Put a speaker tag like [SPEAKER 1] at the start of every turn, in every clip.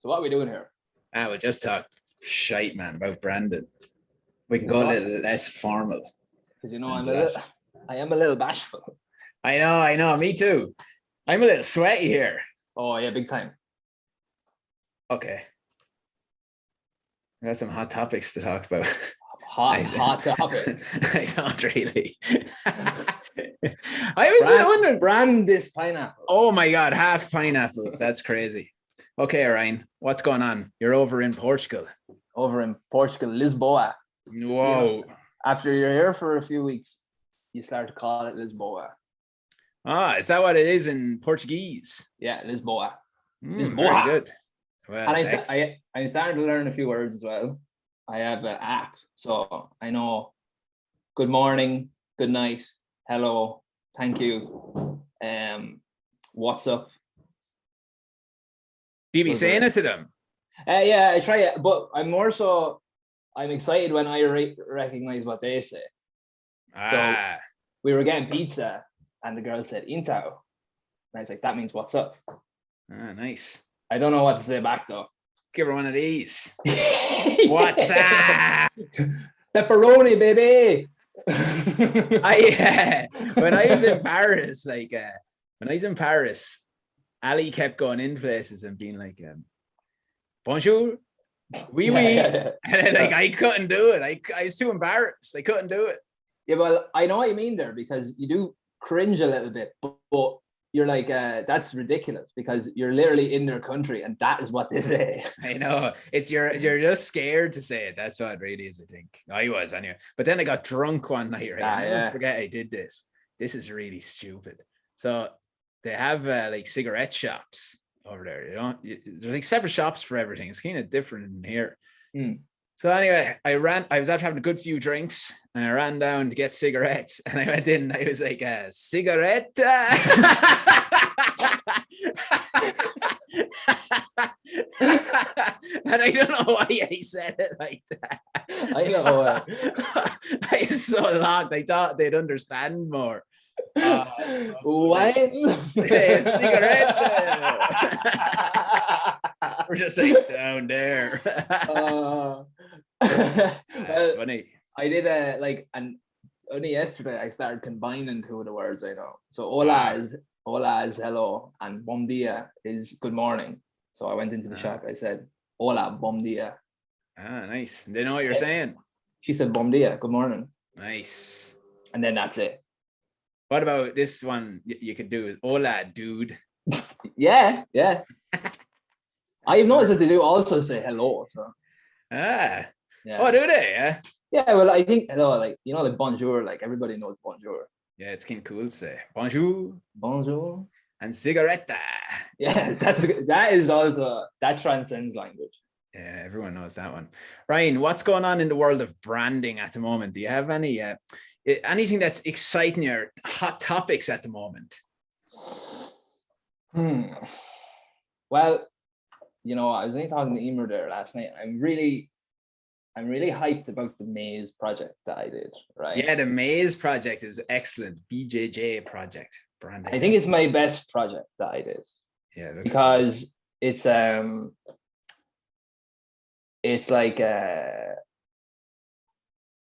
[SPEAKER 1] So what are we doing here?
[SPEAKER 2] We'll just talk shite, man, about branding. We can go a little less formal.
[SPEAKER 1] Because I am a little bashful.
[SPEAKER 2] I know, me too. I'm a little sweaty here.
[SPEAKER 1] Oh yeah, big time.
[SPEAKER 2] Okay. I got some hot topics to talk about.
[SPEAKER 1] Hot topics.
[SPEAKER 2] I don't really. I was wondering.
[SPEAKER 1] Brand this pineapple.
[SPEAKER 2] Oh my God, half pineapples. That's crazy. Okay, Ryan, what's going on? You're over in Portugal.
[SPEAKER 1] Over in Portugal, Lisboa.
[SPEAKER 2] Whoa.
[SPEAKER 1] You know, after you're here for a few weeks, you start to call it Lisboa.
[SPEAKER 2] Ah, is that what it is in Portuguese?
[SPEAKER 1] Yeah, Lisboa.
[SPEAKER 2] Lisboa. Very good. Well,
[SPEAKER 1] and I'm starting to learn a few words as well. I have an app, so I know good morning, good night, hello, thank you, what's up.
[SPEAKER 2] Do you be saying it to them?
[SPEAKER 1] Yeah, I try it, but I'm excited when I recognize what they say. So we were getting pizza and the girl said Intao. And I was like, that means what's up.
[SPEAKER 2] Ah, nice.
[SPEAKER 1] I don't know what to say back though.
[SPEAKER 2] Give her one of these. What's up?
[SPEAKER 1] Pepperoni, baby.
[SPEAKER 2] When I was in Paris, Ali kept going in places and being like, bonjour, oui, oui. And then I couldn't do it. I was too embarrassed. I couldn't do it.
[SPEAKER 1] Yeah, well, I know what you mean there, because you do cringe a little bit, but you're like, that's ridiculous, because you're literally in their country and that is what they say.
[SPEAKER 2] I know. You're just scared to say it. That's what it really is, I think. I was anyway. But then I got drunk one night, right? I never forget I did this. This is really stupid. So they have like cigarette shops over there. You know, there's like separate shops for everything. It's kind of different in here. So anyway, I was after having a good few drinks and I ran down to get cigarettes and I went in and I was like, cigarette. And I don't know why I said it like that.
[SPEAKER 1] I know.
[SPEAKER 2] I was so locked. I thought they'd understand more.
[SPEAKER 1] What?
[SPEAKER 2] Cigarette. We're just like down there. That's funny.
[SPEAKER 1] I did only yesterday I started combining two of the words I know. So hola is hello and bom dia is good morning. So I went into the shop. I said hola, bom dia.
[SPEAKER 2] Ah, nice. They know what you're saying.
[SPEAKER 1] She said bom dia, good morning.
[SPEAKER 2] Nice.
[SPEAKER 1] And then that's it.
[SPEAKER 2] What about this one? You could do hola, dude.
[SPEAKER 1] Yeah. I've noticed that they do also say hello. So.
[SPEAKER 2] Yeah.
[SPEAKER 1] Oh,
[SPEAKER 2] do they? Yeah.
[SPEAKER 1] Yeah. Well, I think hello, like bonjour. Like everybody knows bonjour.
[SPEAKER 2] Yeah, it's kind of cool to say bonjour, and cigaretta.
[SPEAKER 1] Yes, that transcends language.
[SPEAKER 2] Yeah, everyone knows that one. Ryan, what's going on in the world of branding at the moment? Do you have anything that's exciting your hot topics at the moment?
[SPEAKER 1] Well, I was only talking to Emer there last night. I'm really hyped about the maze project that I did, right?
[SPEAKER 2] Yeah, the maze project is excellent. BJJ project branding.
[SPEAKER 1] I think it's my best project that I did.
[SPEAKER 2] Yeah,
[SPEAKER 1] because cool. It's like I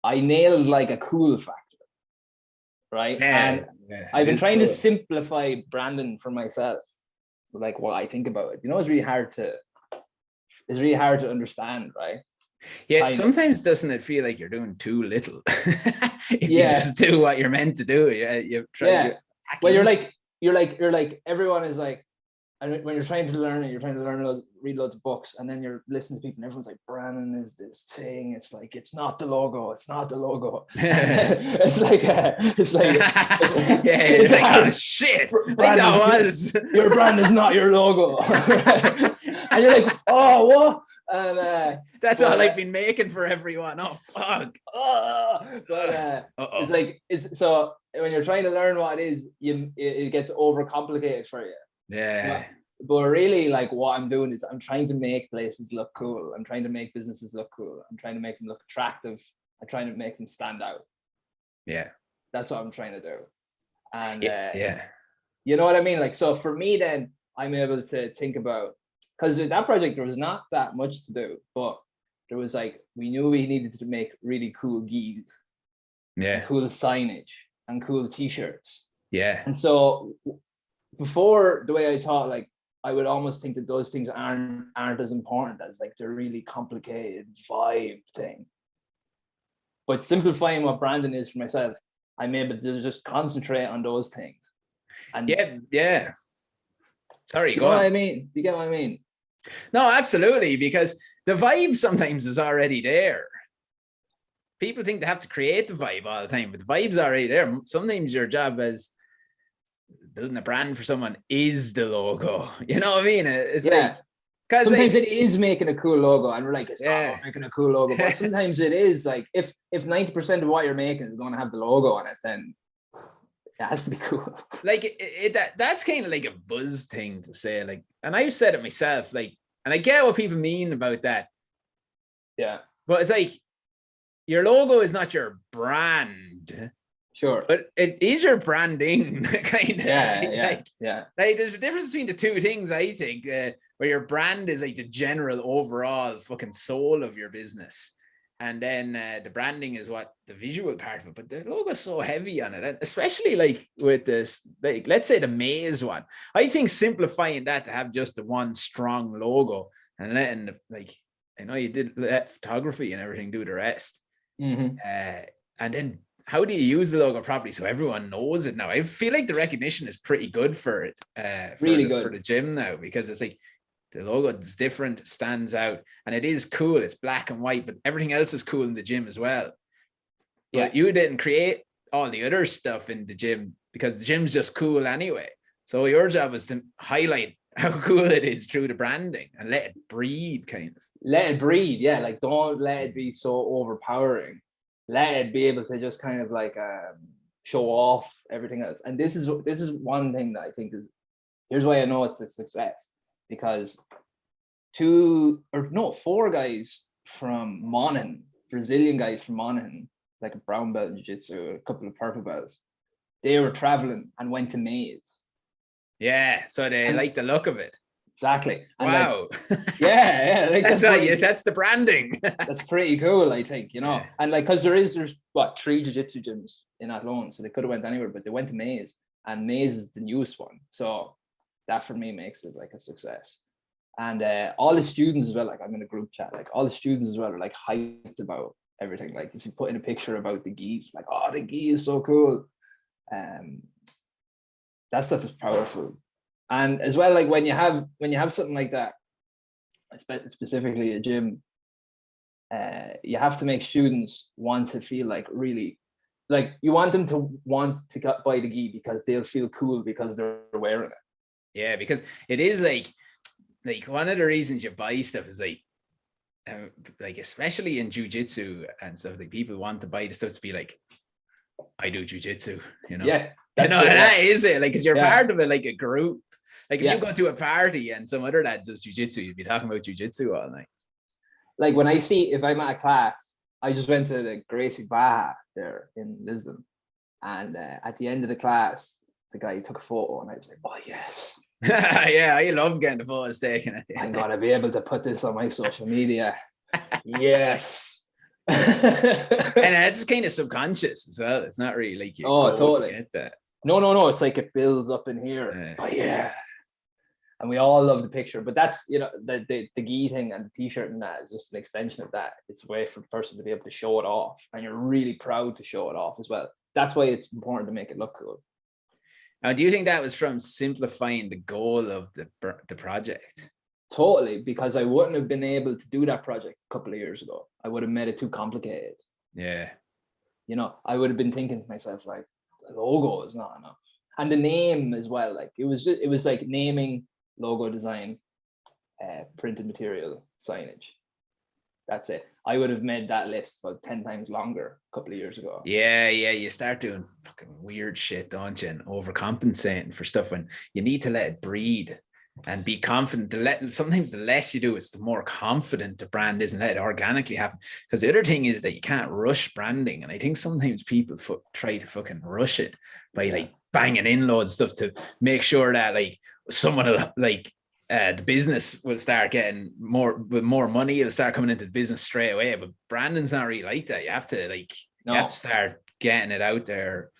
[SPEAKER 1] nailed like a cool factor, right?
[SPEAKER 2] Yeah,
[SPEAKER 1] I've been trying to simplify branding for myself, like what I think about it. It's really hard to understand, right?
[SPEAKER 2] Yeah, sometimes doesn't it feel like you're doing too little? If you just do what you're meant to do, you try.
[SPEAKER 1] Yeah. Well, you're like everyone is like, and when you're trying to learn it, you're trying to read loads of books, and then you're listening to people, and everyone's like, "Brandon is this thing." It's like it's not the logo. It's not the logo. it's like
[SPEAKER 2] it's like oh shit.
[SPEAKER 1] Your brand is not your logo. And you're like, oh, what? And
[SPEAKER 2] that's all I've been making for everyone. Oh fuck.
[SPEAKER 1] It's so when you're trying to learn what it is, it gets overcomplicated for you.
[SPEAKER 2] Yeah.
[SPEAKER 1] But really, like what I'm doing is I'm trying to make places look cool. I'm trying to make businesses look cool. I'm trying to make them look attractive. I'm trying to make them stand out.
[SPEAKER 2] Yeah.
[SPEAKER 1] That's what I'm trying to do. And
[SPEAKER 2] yeah.
[SPEAKER 1] You know what I mean? Like, so for me, then I'm able to think about because that project there was not that much to do, but there was like we knew we needed to make really cool gis, cool signage, and cool t-shirts.
[SPEAKER 2] Yeah.
[SPEAKER 1] And so before, the way I thought, like I would almost think that those things aren't as important as like the really complicated vibe thing. But simplifying what branding is for myself, I'm able to just concentrate on those things. And
[SPEAKER 2] yeah. Sorry,
[SPEAKER 1] go on. What I mean? Do you get what I mean?
[SPEAKER 2] No, absolutely, because the vibe sometimes is already there. People think they have to create the vibe all the time, but the vibe's already there. Sometimes your job as building a brand for someone is the logo. You know what I mean? It's like,
[SPEAKER 1] sometimes it is making a cool logo, and we're like, it's not making a cool logo, but sometimes it is. Like if 90% of what you're making is going to have the logo on it, then it has to be cool. Like
[SPEAKER 2] that's kind of like a buzz thing to say. Like, and I've said it myself. Like, and I get what people mean about that.
[SPEAKER 1] Yeah,
[SPEAKER 2] but it's like your logo is not your brand.
[SPEAKER 1] Sure,
[SPEAKER 2] but it is your branding, kind of.
[SPEAKER 1] Yeah.
[SPEAKER 2] Like there's a difference between the two things, I think, where your brand is like the general overall fucking soul of your business, and then the branding is what the visual part of it. But the logo is so heavy on it, and especially like with this, like let's say the maze one. I think simplifying that to have just the one strong logo and letting like I know you did let photography and everything do the rest, and then. How do you use the logo properly so everyone knows it now? I feel like the recognition is pretty good for it, for the gym now, because it's like the logo is different, stands out, and it is cool. It's black and white, but everything else is cool in the gym as well. But you didn't create all the other stuff in the gym because the gym's just cool anyway. So your job is to highlight how cool it is through the branding and let it breathe, kind of.
[SPEAKER 1] Let it breathe, yeah. Like don't let it be so overpowering. Let it be able to just kind of like show off everything else. And this is one thing that I think is, here's why I know it's a success, because 4 guys from Monaghan, Brazilian guys from Monaghan, like a brown belt in jiu-jitsu, a couple of purple belts, they were traveling and went to Maze.
[SPEAKER 2] Yeah, so they like the look of it.
[SPEAKER 1] Exactly. And
[SPEAKER 2] wow.
[SPEAKER 1] Like, like
[SPEAKER 2] that's the branding.
[SPEAKER 1] That's pretty cool, I think, you know. Yeah. And like, because there's what 3 jiu-jitsu gyms in Athlone, so they could have went anywhere, but they went to Maze, and Maze is the newest one. So that for me makes it like a success. And all the students as well, like I'm in a group chat, like all the students as well are like hyped about everything. Like if you put in a picture about the gis, like, oh, the gi is so cool. That stuff is powerful. And as well, like when you have something like that, specifically a gym, you have to make students want to feel like really, like you want them to want to buy the gi because they'll feel cool because they're wearing it.
[SPEAKER 2] Yeah, because it is like one of the reasons you buy stuff is like especially in jiu-jitsu and stuff, like people want to buy the stuff to be like, I do jiu-jitsu, you know.
[SPEAKER 1] Yeah,
[SPEAKER 2] that is it. Like, because you're part of it, like a group. Like if you go to a party and some other lad does jiu-jitsu, you'd be talking about jiu-jitsu all night.
[SPEAKER 1] Like when if I'm at a class, I just went to the Gracie Baja there in Lisbon, and at the end of the class, the guy took a photo, and I was like, oh yes.
[SPEAKER 2] Yeah, I love getting the photos taken.
[SPEAKER 1] I'm gonna be able to put this on my social media. Yes.
[SPEAKER 2] And it's kind of subconscious as well. It's not really like you.
[SPEAKER 1] Oh, totally. Get that. No. It's like it builds up in here. Oh yeah. And we all love the picture, but that's, you know, the gi thing and the t-shirt and that is just an extension of that. It's a way for the person to be able to show it off, and you're really proud to show it off as well. That's why it's important to make it look cool.
[SPEAKER 2] Now, do you think that was from simplifying the goal of the project?
[SPEAKER 1] Totally, because I wouldn't have been able to do that project a couple of years ago. I would have made it too complicated.
[SPEAKER 2] Yeah.
[SPEAKER 1] You know, I would have been thinking to myself, like, the logo is not enough. And the name as well. Like it was like naming, logo design, printed material, signage. That's it. I would have made that list about 10 times longer a couple of years ago.
[SPEAKER 2] Yeah. You start doing fucking weird shit, don't you? And overcompensating for stuff when you need to let it breathe and be confident. Sometimes the less you do, it's the more confident the brand is, and let it organically happen. Because the other thing is that you can't rush branding. And I think sometimes people try to fucking rush it by like banging in loads of stuff to make sure that like someone will like the business will start getting more money. It'll start coming into the business straight away. But branding's not really like that. You have to start getting it out there.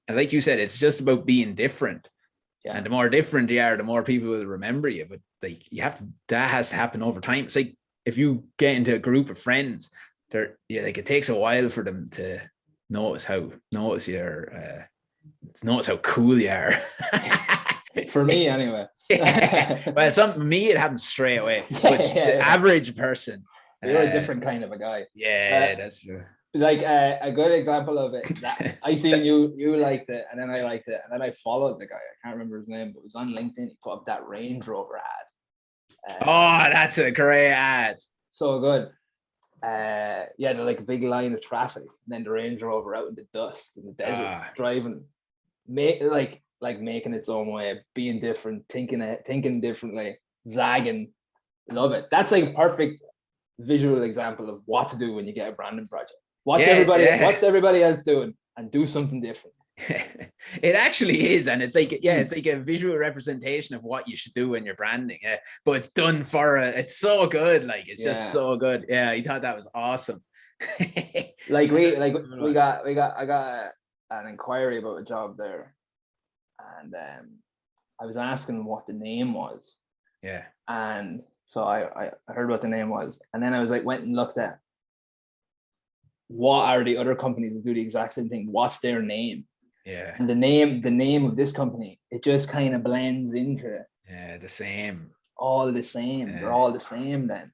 [SPEAKER 2] And like you said, it's just about being different. Yeah. And the more different you are, the more people will remember you. But like that has to happen over time. It's like if you get into a group of friends, it takes a while for them to notice how cool you are.
[SPEAKER 1] For me, anyway.
[SPEAKER 2] Well, me, it happens straight away. But the average person,
[SPEAKER 1] you're a different kind of a guy.
[SPEAKER 2] Yeah, that's true.
[SPEAKER 1] Like a good example of it, that I seen you liked it, and then I liked it, and then I followed the guy. I can't remember his name, but it was on LinkedIn. He put up that Range Rover ad.
[SPEAKER 2] That's a great ad.
[SPEAKER 1] So good. They're like a big line of traffic, and then the Range Rover out in the dust in the desert, driving, making its own way, being different, thinking differently, zagging. Love it. That's like a perfect visual example of what to do when you get a branding project. What's everybody else doing, and do something different.
[SPEAKER 2] It actually is, and it's like a visual representation of what you should do when you're branding. But it's done it's so good. Like it's just so good. Yeah, he thought that was awesome.
[SPEAKER 1] I got an inquiry about a job there, and I was asking what the name was.
[SPEAKER 2] Yeah.
[SPEAKER 1] And so I heard what the name was, and then I was like, went and looked at what are the other companies that do the exact same thing. What's their name?
[SPEAKER 2] Yeah.
[SPEAKER 1] And the name of this company, it just kind of blends into
[SPEAKER 2] the same.
[SPEAKER 1] All the same. Yeah. They're all the same then.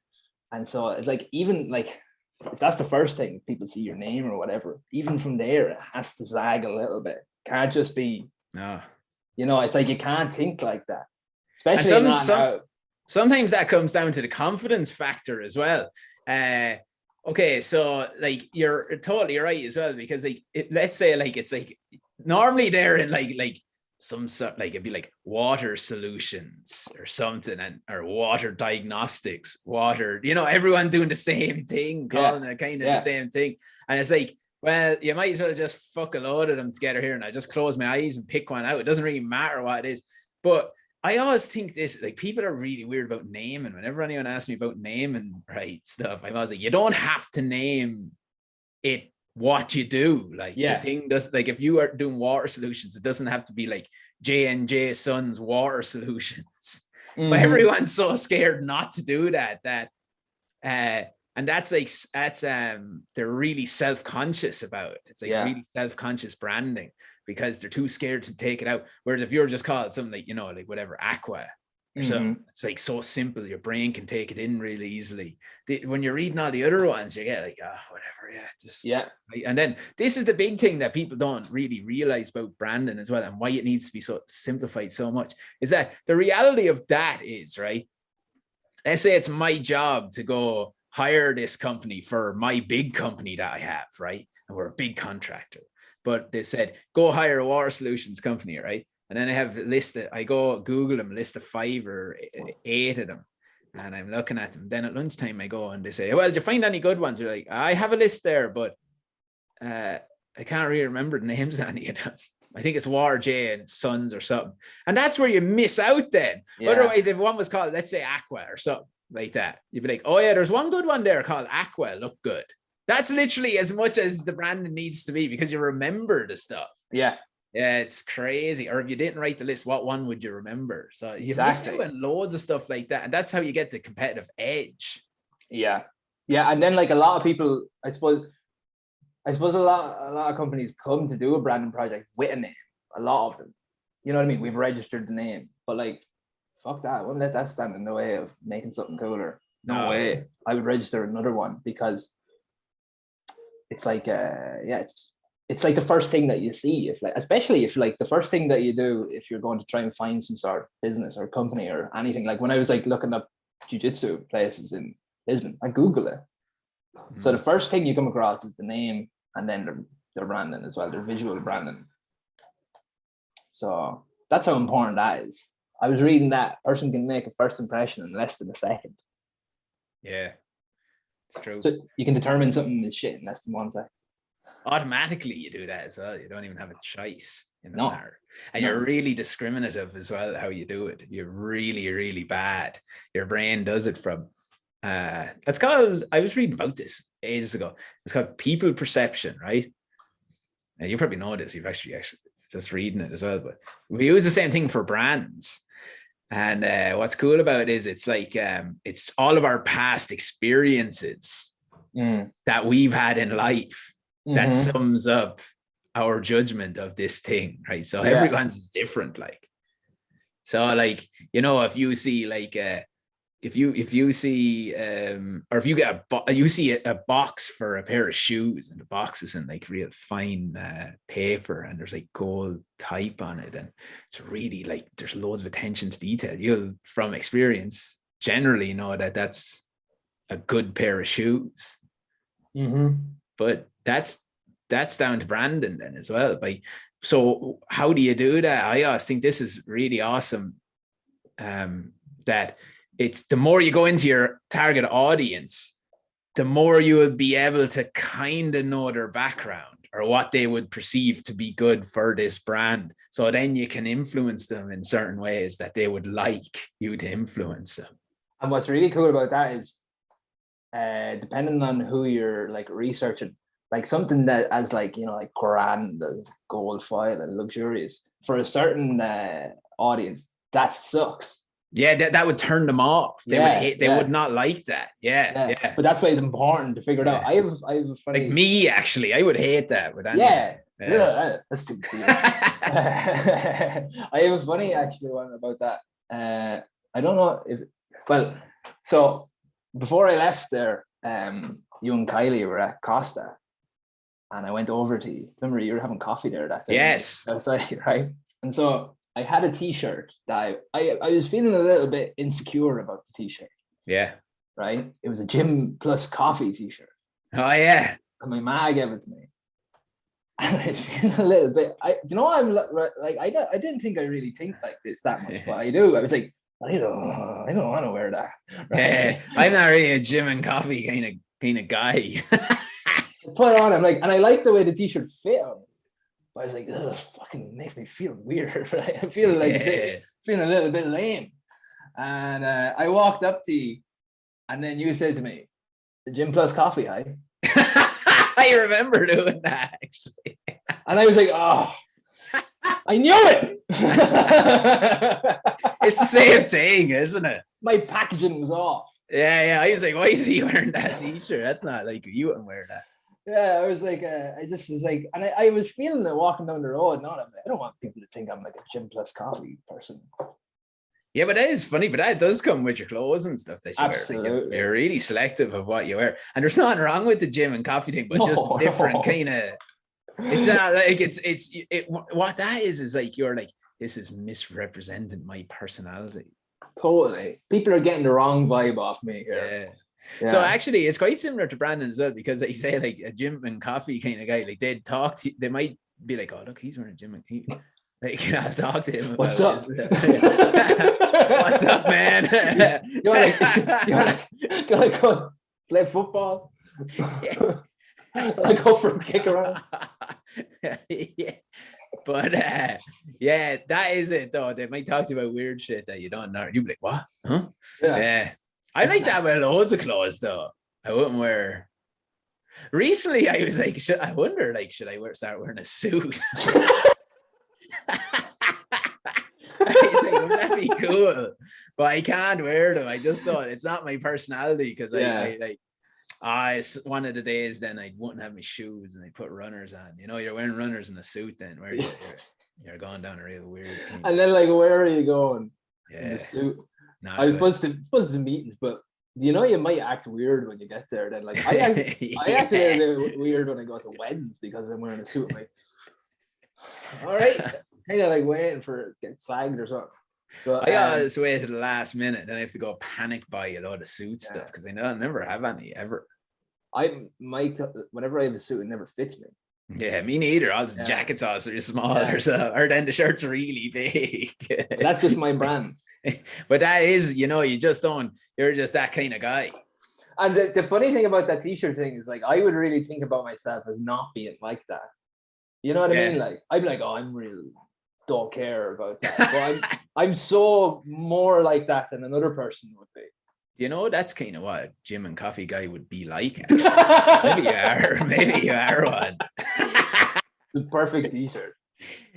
[SPEAKER 1] And so it's like, even like, if that's the first thing, people see your name or whatever, even from there, it has to zag a little bit. Can't just be,
[SPEAKER 2] no.
[SPEAKER 1] It's like, you can't think like that. Especially
[SPEAKER 2] sometimes that comes down to the confidence factor as well. Okay, so like you're totally right as well, because like let's say like it's like normally they're in like some sort, like it'd be like water solutions or something, or water diagnostics, everyone doing the same thing, calling it kind of the same thing. And it's like, well, you might as well just fuck a load of them together here, and I just close my eyes and pick one out. It doesn't really matter what it is. But I always think this, like, people are really weird about naming. Whenever anyone asks me about naming stuff, I'm always like, you don't have to name it what you do. Like, the thing does, like, if you are doing water solutions, it doesn't have to be like J&J Sons Water Solutions. Mm-hmm. But everyone's so scared not to do that. And that's they're really self-conscious about it. It's like really self-conscious branding, because they're too scared to take it out. Whereas if you're just called something like, like whatever, Aqua or something, it's like so simple, your brain can take it in really easily. When you're reading all the other ones, you get like, whatever, And then this is the big thing that people don't really realize about branding as well, and why it needs to be so simplified so much, is that the reality of that is, right, let's say it's my job to go hire this company for my big company that I have, right? And we're a big contractor. But they said, go hire a water solutions company, right? And then I have a list I go Google them, a list of 5 or 8 of them. And I'm looking at them. Then at lunchtime I go and they say, well, did you find any good ones? They're like, I have a list there, but I can't really remember the names of any of them. I think it's Water J and Sons or something. And that's where you miss out then. Yeah. Otherwise, if one was called, let's say, Aqua or something like that, you'd be like, oh yeah, there's one good one there called Aqua, look good. That's literally as much as the branding needs to be, because you remember the stuff. Yeah, it's crazy. Or if you didn't write the list, what one would you remember? So you miss out on loads of stuff like that, and that's how you get the competitive edge. Yeah, and then like a lot of people, I suppose a lot of companies come to do a branding project with a name. A lot of them, you know what I mean? We've registered the name, but like, fuck that. I wouldn't let that stand in the way of making something cooler. No way. I would register another one, because it's like it's like the first thing that you see, especially if like the first thing that you do if you're going to try and find some sort of business or company or anything. Like when I was like looking up jiu-jitsu places in Lisbon, I Google it. So the first thing you come across is the name, and then their branding as well, their visual branding. So that's how important that is. I was reading that person can make a first impression in less than a second. Yeah, it's true. So you can determine something is shit in less than 1 second. Automatically, you do that as well. You don't even have a choice. in the matter. And you're really discriminative as well, how you do it. You're really, really bad. Your brain does it from, it's called, I was reading about this ages ago. It's called people perception, right? Now, you probably know this. You've actually just reading it as well, but we use the same thing for brands. And what's cool about it is it's like, it's all of our past experiences that we've had in life that sums up our judgment of this thing, right? So everyone's is different, like. So like, you know, if you see like if you see or if you get you see a box for a pair of shoes, and the box is in like real fine paper, and there's like gold type on it, and it's really like there's loads of attention to detail. You'll from experience generally know that that's a good pair of shoes. But that's down to branding then as well. So how do you do that? I always think this is really awesome. That it's the more you go into your target audience, the more you will be able to kind of know their background or what they would perceive to be good for this brand. So then you can influence them in certain ways that they would like you to influence them.
[SPEAKER 1] And what's really cool about that is depending on who you're like researching, like something that as like, you know, like grand, gold foil and luxurious for a certain audience, that sucks.
[SPEAKER 2] Yeah, that would turn them off. They would hate. They would not like that. Yeah.
[SPEAKER 1] But that's why it's important to figure it out. I have a funny, like
[SPEAKER 2] me actually. I would hate that. But
[SPEAKER 1] that's too cool. I have a funny actually one about that. I don't know if so before I left there, you and Kylie were at Costa, and I went over to you. Remember, you were having coffee there that day.
[SPEAKER 2] Yes.
[SPEAKER 1] Outside, right? And so I had a t-shirt that I was feeling a little bit insecure about the t-shirt.
[SPEAKER 2] Yeah.
[SPEAKER 1] Right? It was a Gym Plus Coffee t-shirt.
[SPEAKER 2] Oh, yeah.
[SPEAKER 1] And my ma gave it to me. And I was feeling a little bit, I'm like, I didn't think I really think like this that much, but I do. I was like, I don't want to wear that.
[SPEAKER 2] Right? Yeah, I'm not really a gym and coffee kind of guy.
[SPEAKER 1] Put it on, I'm like, and I like the way the t-shirt fit on me. But I was like, this fucking makes me feel weird. Right? I feel like feeling a little bit lame. And I walked up to you, and then you said to me, the Gym Plus Coffee, hi.
[SPEAKER 2] I remember doing that actually.
[SPEAKER 1] And I was like, oh, I knew it.
[SPEAKER 2] It's the same thing, isn't it?
[SPEAKER 1] My packaging was off.
[SPEAKER 2] Yeah. I was like, why is he wearing that t-shirt? That's not like you wouldn't wear that.
[SPEAKER 1] Yeah, I was like, I just was like, and I was feeling it walking down the road. And I was like, I don't want people to think I'm like a Gym Plus Coffee person.
[SPEAKER 2] Yeah, but that is funny. But that does come with your clothes and stuff that you
[SPEAKER 1] Absolutely.
[SPEAKER 2] wear. Like you're really selective of what you wear, and there's nothing wrong with the gym and coffee thing, but just different kind of. It's not like it's what that is like you're like, this is misrepresenting my personality.
[SPEAKER 1] Totally, people are getting the wrong vibe off me here.
[SPEAKER 2] Yeah. So actually, it's quite similar to Brandon as well, because they say like a gym and coffee kind of guy. Like they'd talk to you, they might be like, "Oh, look, he's wearing a gym and he." Like I'll talk to him.
[SPEAKER 1] What's up?
[SPEAKER 2] What's up, man?
[SPEAKER 1] you want to go play football?
[SPEAKER 2] Yeah.
[SPEAKER 1] I go for a kick around.
[SPEAKER 2] Yeah. But that is it though. They might talk to you about weird shit that you don't know. You'd be like, what? Huh? Yeah. I like that with loads of clothes though. I wouldn't wear. Recently, I was like, should I start wearing a suit? Wouldn't that be cool? But I can't wear them. I just thought it's not my personality because it's one of the days then I wouldn't have my shoes and I put runners on. You know, you're wearing runners in a suit then where you're going down a real weird thing.
[SPEAKER 1] And then like, where are you going?
[SPEAKER 2] Yeah.
[SPEAKER 1] In the suit. I was supposed to meetings, but you know you might act weird when you get there. Then like I act a little weird when I go to weddings because I'm wearing a suit. I'm like, all right, kind of like waiting for it to get slagged or something. But,
[SPEAKER 2] I always wait to the last minute, then I have to go panic buy a lot of suit stuff because I never have any ever.
[SPEAKER 1] Whenever I have a suit, it never fits me.
[SPEAKER 2] Yeah, me neither. All the jackets are so small, or then the shirt's really big.
[SPEAKER 1] That's just my brand.
[SPEAKER 2] But that is, you just don't. You're just that kind of guy.
[SPEAKER 1] And the funny thing about that t-shirt thing is, like, I would really think about myself as not being like that. You know what I
[SPEAKER 2] Yeah.
[SPEAKER 1] mean? Like I'm like, oh, I'm real don't care about that. But I'm so more like that than another person would be.
[SPEAKER 2] You know, that's kind of what a gym and coffee guy would be like. Actually. Maybe you are one.
[SPEAKER 1] The perfect t-shirt.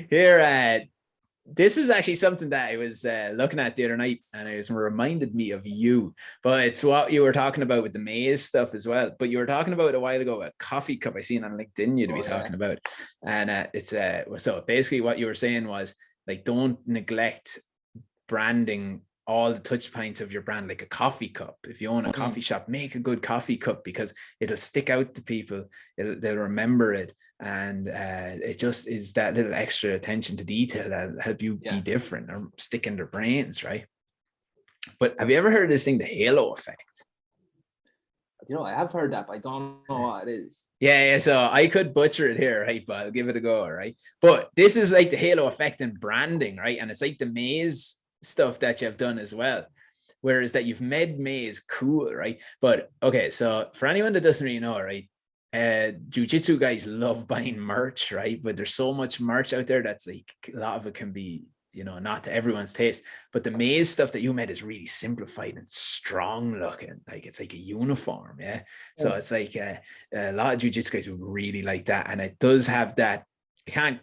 [SPEAKER 2] Here, this is actually something that I was looking at the other night, and it was reminded me of you. But it's what you were talking about with the maze stuff as well. But you were talking about a while ago a coffee cup I seen on LinkedIn you'd be talking about, and it's so basically what you were saying was like, don't neglect branding all the touch points of your brand, like a coffee cup. If you own a coffee shop, make a good coffee cup because it'll stick out to people. They'll remember it. And it just is that little extra attention to detail that'll help you be different or stick in their brains, right? But have you ever heard of this thing, the halo effect?
[SPEAKER 1] You know, I have heard that, but I don't know what it is.
[SPEAKER 2] Yeah, so I could butcher it here, right? But I'll give it a go, right? But this is like the halo effect in branding, right? And it's like the maze stuff that you've done as well. Whereas that you've made maze cool, right? But okay, so for anyone that doesn't really know, right? Jiu-jitsu guys love buying merch, right? But there's so much merch out there that's like a lot of it can be, you know, not to everyone's taste. But the maze stuff that you made is really simplified and strong looking, like it's like a uniform. So it's like a lot of jiu-jitsu guys would really like that, and it does have that. It can't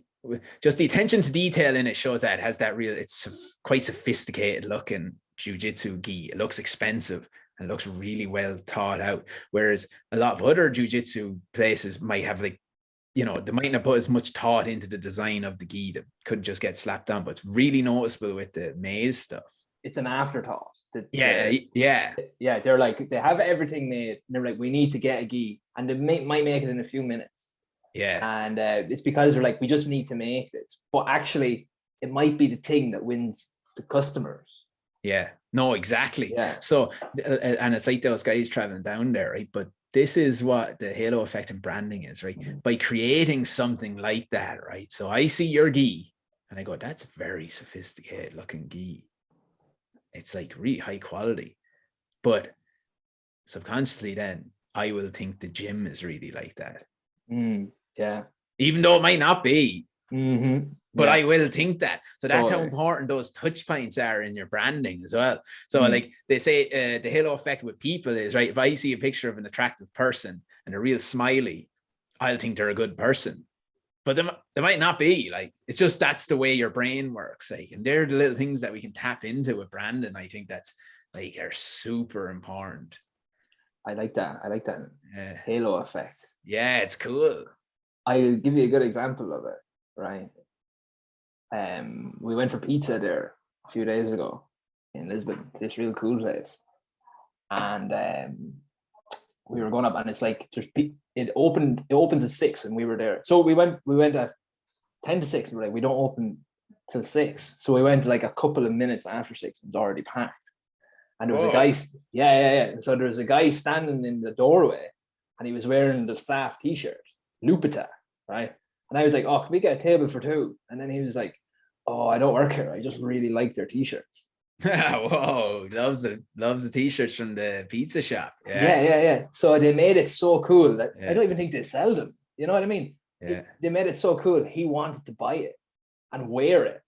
[SPEAKER 2] just the attention to detail in it shows that it has that real, it's quite sophisticated looking jiu-jitsu gi. It looks expensive and looks really well thought out. Whereas a lot of other jiu-jitsu places might have like, you know, they might not put as much thought into the design of the gi that could just get slapped on, but it's really noticeable with the maze stuff.
[SPEAKER 1] It's an afterthought.
[SPEAKER 2] Yeah.
[SPEAKER 1] They're like, they have everything made. And they're like, we need to get a gi, and they might make it in a few minutes.
[SPEAKER 2] Yeah.
[SPEAKER 1] And it's because they're like, we just need to make this. But actually, it might be the thing that wins the customers.
[SPEAKER 2] Yeah, no, exactly.
[SPEAKER 1] Yeah.
[SPEAKER 2] So, and it's like those guys traveling down there, right? But this is what the halo effect in branding is, right? By creating something like that, right? So I see your gi and I go, that's very sophisticated looking gi. It's like really high quality. But subconsciously then I will think the gym is really like that.
[SPEAKER 1] Yeah.
[SPEAKER 2] Even though it might not be. But I will think that. So that's how important those touch points are in your branding as well. So like they say, the halo effect with people is, right, if I see a picture of an attractive person and they're real smiley, I'll think they're a good person. But they might not be. Like, it's just that's the way your brain works. Like, and they're the little things that we can tap into with branding. I think that's like are super important.
[SPEAKER 1] I like that. Halo effect.
[SPEAKER 2] Yeah, it's cool.
[SPEAKER 1] I'll give you a good example of it, right? We went for pizza there a few days ago in Lisbon, this real cool place, and we were going up, and it's like it opens at 6, and we were there. So we went at 10 to 6. We're like, we don't open till 6, so we went like a couple of minutes after 6. It's already packed, and there was a guy. So there was a guy standing in the doorway, and he was wearing the staff t-shirt, Lupita, right? And I was like, oh, can we get a table for 2? And then he was like, oh, I don't work here. I just really like their t-shirts.
[SPEAKER 2] Whoa, loves the t-shirts from the pizza shop.
[SPEAKER 1] Yeah. So they made it so cool that I don't even think they sell them. You know what I mean?
[SPEAKER 2] Yeah.
[SPEAKER 1] They made it so cool. He wanted to buy it and wear it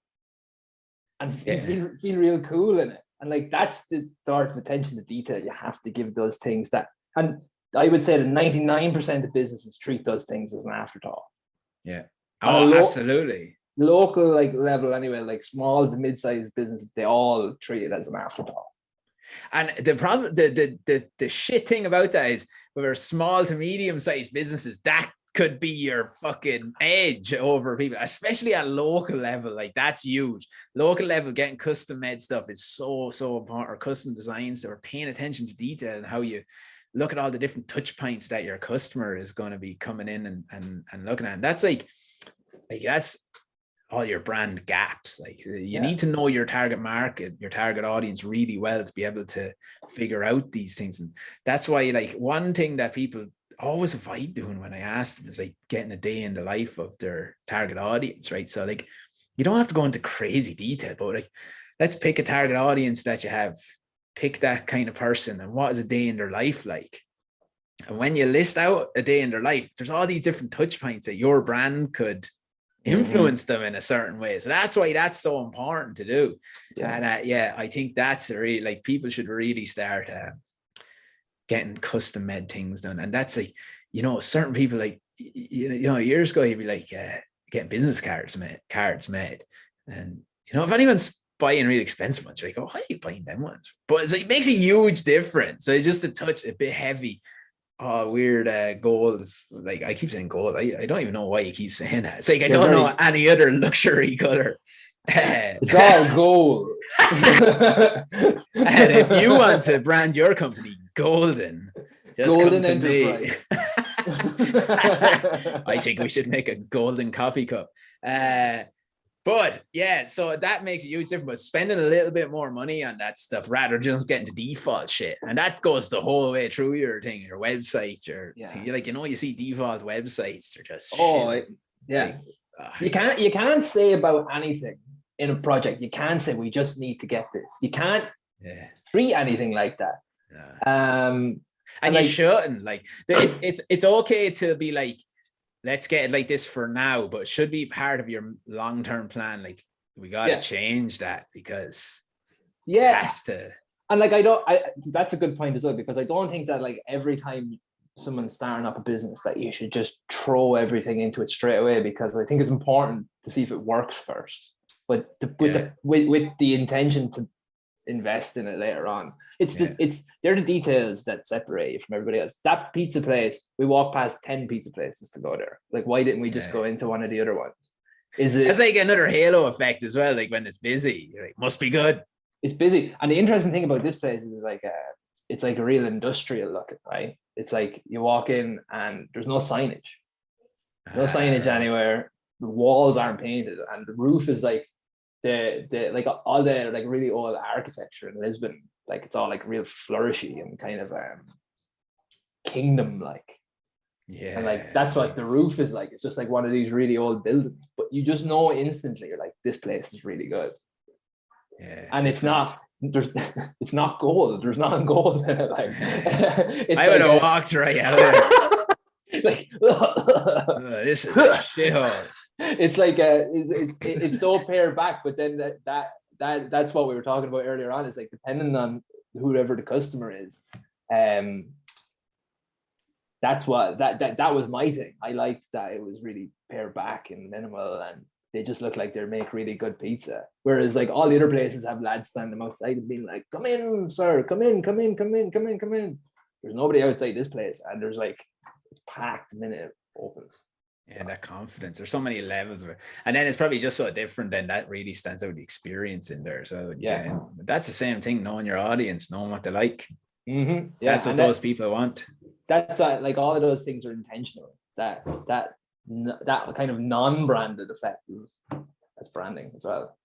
[SPEAKER 1] and feel real cool in it. And like, that's the sort of attention to detail you have to give those things. That, and I would say that 99% of businesses treat those things as an afterthought.
[SPEAKER 2] Yeah. Oh, absolutely.
[SPEAKER 1] Local like level anyway, like small to mid-sized businesses, they all treat it as an afterthought.
[SPEAKER 2] And the problem, the shit thing about that is, when we're small to medium-sized businesses, that could be your fucking edge over people, especially at local level. Like, that's huge. Local level, getting custom made stuff is so important, or custom designs that are paying attention to detail and how you look at all the different touch points that your customer is going to be coming in and looking at. And that's like that's all your brand gaps. Like, you need to know your target market, your target audience really well to be able to figure out these things. And that's why, like, one thing that people always avoid doing when I ask them is like getting a day in the life of their target audience, right? So like, you don't have to go into crazy detail, but like, let's pick a target audience that you have, pick that kind of person, and what is a day in their life like? And when you list out a day in their life, there's all these different touch points that your brand could influence them in a certain way. So that's why that's so important to do.
[SPEAKER 1] Yeah.
[SPEAKER 2] And I think that's a really, like, people should really start getting custom made things done. And that's like, you know, certain people, like, you know, years ago, you'd be like getting business cards made. And, you know, if anyone's buying really expensive ones, you're like, oh, why are you buying them ones? But it's like, it makes a huge difference. So just a touch, a bit heavy. Oh, weird gold. Like, I keep saying gold. I don't even know why you keep saying that. It's like, I don't know any other luxury color.
[SPEAKER 1] It's all gold.
[SPEAKER 2] And if you want to brand your company golden, just
[SPEAKER 1] Golden
[SPEAKER 2] come to
[SPEAKER 1] Enterprise.
[SPEAKER 2] me. I think we should make a golden coffee cup. But yeah, so that makes a huge difference. But spending a little bit more money on that stuff rather than just getting the default shit, and that goes the whole way through your thing, your website. You're like, you know, you see default websites, they're just
[SPEAKER 1] you can't say about anything in a project. You can't say we just need to get this. You can't treat anything like that.
[SPEAKER 2] And like, you shouldn't. Like, it's okay to be like, let's get it like this for now, but it should be part of your long-term plan. Like, we got to change that, because it has to.
[SPEAKER 1] And like, that's a good point as well, because I don't think that, like, every time someone's starting up a business that you should just throw everything into it straight away, because I think it's important to see if it works first, but with the intention to invest in it later on. They're the details that separate you from everybody else. That pizza place, we walked past 10 pizza places to go there. Like, why didn't we just go into one of the other ones? It's
[SPEAKER 2] like another halo effect as well. Like, when it's busy, you're like, must be good.
[SPEAKER 1] It's busy. And the interesting thing about this place is, like, it's like a real industrial looking, right? It's like you walk in and there's no signage. No signage anywhere. The walls aren't painted, and the roof is like the like all the, like, really old architecture in Lisbon. Like, it's all like real flourishy and kind of kingdom like. Yeah. And like, that's what the roof is like. It's just like one of these really old buildings, but you just know instantly, you're like, this place is really good. Yeah. And it's not gold. There's not gold in it. Like,
[SPEAKER 2] I would have walked right out there. Like, this is a shithole.
[SPEAKER 1] It's like it's so pared back, but then that's what we were talking about earlier on. It's like, depending on whoever the customer is, that's what that was my thing. I liked that it was really pared back and minimal, and they just look like they make really good pizza. Whereas, like, all the other places have lads standing outside and being like, "Come in, sir, come in." There's nobody outside this place, and there's like, it's packed the minute it opens.
[SPEAKER 2] Yeah, that confidence. There's so many levels of it, and then it's probably just so different. Then that really stands out, the experience in there. So yeah, that's the same thing. Knowing your audience, knowing what they like.
[SPEAKER 1] Mm-hmm.
[SPEAKER 2] Yeah, that's what those people want.
[SPEAKER 1] That's why, like, all of those things are intentional. That kind of non-branded effect that's branding as well.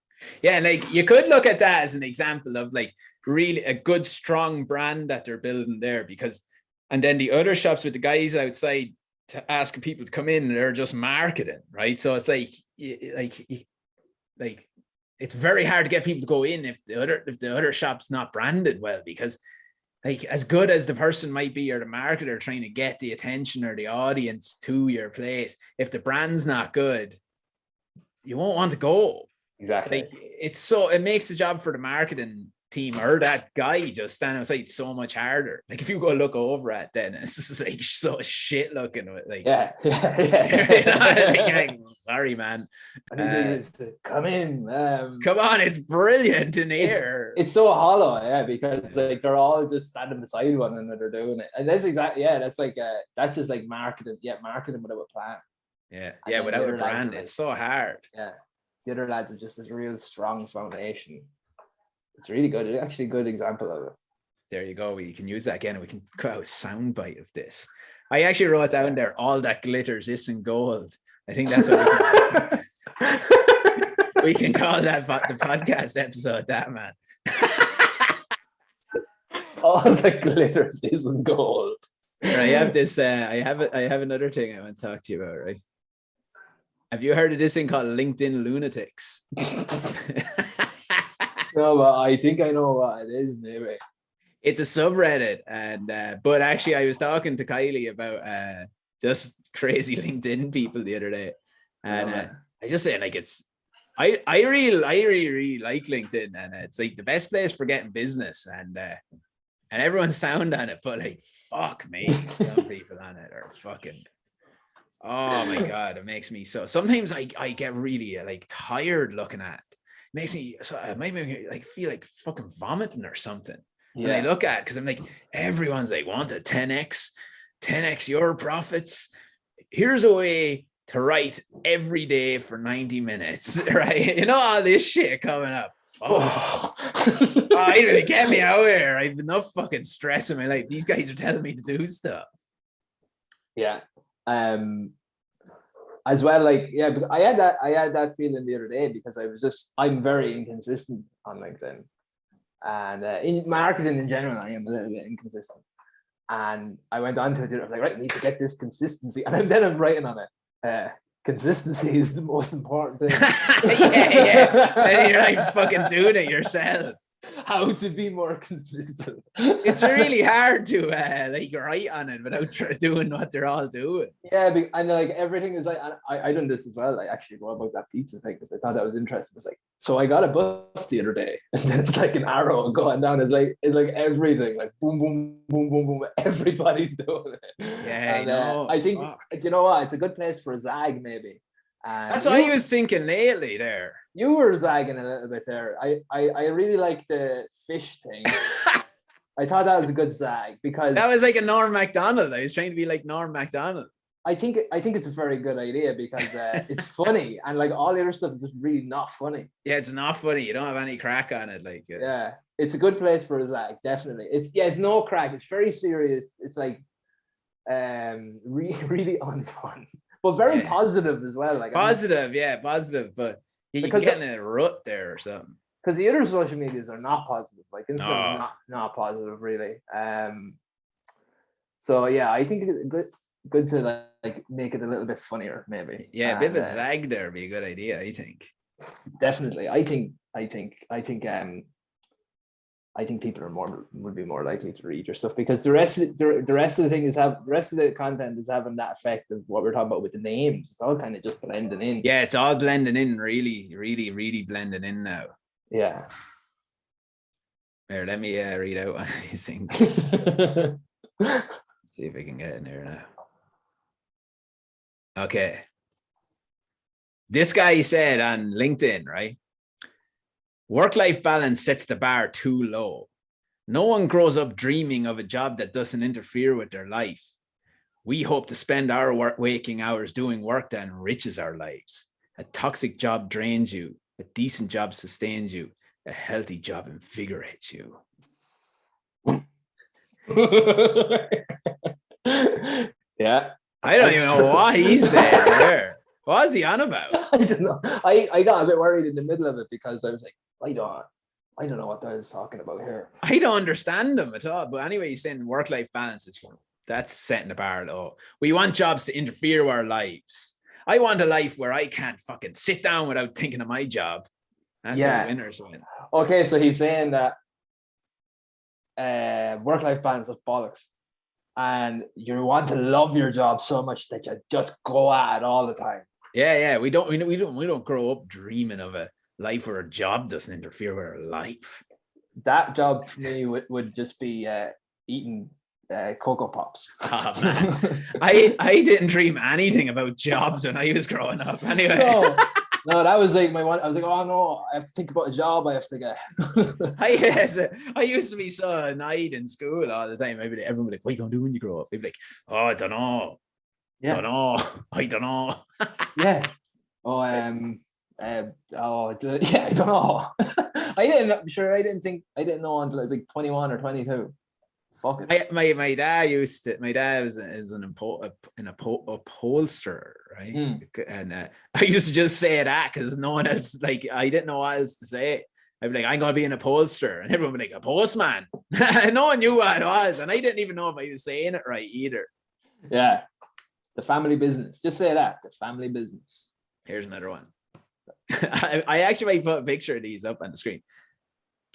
[SPEAKER 2] Yeah, like, you could look at that as an example of, like, really a good strong brand that they're building there, because, and then the other shops with the guys outside to asking people to come in, they're just marketing, right? So it's like it's very hard to get people to go in if the other shop's not branded well, because, like, as good as the person might be, or the marketer trying to get the attention or the audience to your place, if the brand's not good, you won't want to go.
[SPEAKER 1] Exactly.
[SPEAKER 2] Like, it makes the job for the marketing team or that guy just standing outside so much harder. Like, if you go look over at, then it's just like so shit looking. Like,
[SPEAKER 1] yeah.
[SPEAKER 2] Like, sorry, man.
[SPEAKER 1] And he's like, come in.
[SPEAKER 2] Come on, it's brilliant in here.
[SPEAKER 1] It's so hollow, because like, they're all just standing beside one another doing it, and that's exactly that's like that's just like marketing. Yeah, marketing without a plan.
[SPEAKER 2] Yeah, without a brand, it's so hard.
[SPEAKER 1] Yeah, the other lads are just this real strong foundation. It's really good. It's actually a good example of it.
[SPEAKER 2] There you go. We can use that again. We can cut out a soundbite of this. I actually wrote down there, all that glitters isn't gold. I think that's what we can call that the podcast episode, that, man.
[SPEAKER 1] All that glitters isn't gold.
[SPEAKER 2] Right, I have this. I have another thing I want to talk to you about. Right? Have you heard of this thing called LinkedIn lunatics?
[SPEAKER 1] No, but I think I know what it is, maybe.
[SPEAKER 2] It's a subreddit, and but actually, I was talking to Kylie about just crazy LinkedIn people the other day, and I just say like I really like LinkedIn, and it's like the best place for getting business, and everyone's sound on it, but like fuck me, some people on it are fucking. Oh my god, it makes me so. Sometimes I get really like tired looking at it. Makes me so maybe like feel like fucking vomiting or something when I look at it, because I'm like, everyone's like, want a 10x your profits. Here's a way to write every day for 90 minutes, right? You know, all this shit coming up. Oh, I didn't get me out here. I've enough fucking stress in my life. These guys are telling me to do stuff.
[SPEAKER 1] Yeah. As well, like, yeah, because I had that feeling the other day, because I'm very inconsistent on LinkedIn, and in marketing in general, I am a little bit inconsistent. And I went on to it. I was like, right, I need to get this consistency, and then I'm writing on it. Consistency is the most important thing.
[SPEAKER 2] yeah. And you're like fucking doing it yourself.
[SPEAKER 1] How to be more consistent.
[SPEAKER 2] It's really hard to like write on it without doing what they're all doing.
[SPEAKER 1] Yeah, and like everything is like, I done this as well. I actually wrote about that pizza thing because I thought that was interesting. It's like, so I got a bus the other day, and then it's like an arrow going down. It's like everything, like boom, boom, boom, boom, boom. Everybody's doing it.
[SPEAKER 2] Yeah, and, I know.
[SPEAKER 1] I think you know what? It's a good place for a zag, maybe.
[SPEAKER 2] That's what I was thinking lately there.
[SPEAKER 1] You were zagging a little bit there. I really like the fish thing. I thought that was a good zag, because
[SPEAKER 2] that was like a Norm Macdonald. I was trying to be like Norm Macdonald.
[SPEAKER 1] I think it's a very good idea, because it's funny, and like all the other stuff is just really not funny.
[SPEAKER 2] Yeah, it's not funny. You don't have any crack on it. Like
[SPEAKER 1] yeah, it's a good place for a zag, definitely. It's no crack. It's very serious. It's like really unfun. But very positive as well. Like
[SPEAKER 2] positive, but you can get in a rut there or something.
[SPEAKER 1] Because the other social medias are not positive. Like Instagram is not positive, really. So yeah, I think it's good to like make it a little bit funnier, maybe.
[SPEAKER 2] Yeah, a bit of a zag there would be a good idea, I think.
[SPEAKER 1] Definitely, I think people would be more likely to read your stuff, because the rest of the content is having that effect of what we're talking about with the names. It's all kind of just blending in.
[SPEAKER 2] Yeah, it's all blending in, really, really, really blending in now.
[SPEAKER 1] Yeah.
[SPEAKER 2] Here, let me read out one of these things. See if I can get in here now. Okay. This guy said on LinkedIn, right? Work-life balance sets the bar too low. No one grows up dreaming of a job that doesn't interfere with their life. We hope to spend our waking hours doing work that enriches our lives. A toxic job drains you. A decent job sustains you. A healthy job invigorates you.
[SPEAKER 1] Yeah.
[SPEAKER 2] I don't even know what he said there. What is he on about?
[SPEAKER 1] I don't know. I got a bit worried in the middle of it, because I was like, I don't know what that is talking about here.
[SPEAKER 2] I don't understand him at all. But anyway, he's saying work-life balance that's setting the bar low. We want jobs to interfere with our lives. I want a life where I can't fucking sit down without thinking of my job. That's how winners win.
[SPEAKER 1] Okay, so he's saying that work-life balance is bollocks, and you want to love your job so much that you just go at it all the time.
[SPEAKER 2] Yeah. We don't grow up dreaming of a life where a job doesn't interfere with our life.
[SPEAKER 1] That job for me would just be eating Cocoa Pops.
[SPEAKER 2] Oh, man. I didn't dream anything about jobs when I was growing up. Anyway.
[SPEAKER 1] No, that was like my one. I was like, oh no, I have to think about a job I have to get.
[SPEAKER 2] I used to be so annoyed in school all the time. Everyone would be like, what are you gonna do when you grow up? I'd be like, oh, I don't know. Yeah. I don't know.
[SPEAKER 1] Yeah. Oh, I don't know. I didn't know until I was like 21 or 22. Fuck it.
[SPEAKER 2] My dad is an upholsterer, right? And I used to just say that because no one else, like, I didn't know what else to say. I'd be like, I'm gonna be an upholsterer, and everyone would be like, a postman. No one knew what it was, and I didn't even know if I was saying it right either.
[SPEAKER 1] Yeah. The family business. Just say that. The family business.
[SPEAKER 2] Here's another one. I actually might put a picture of these up on the screen.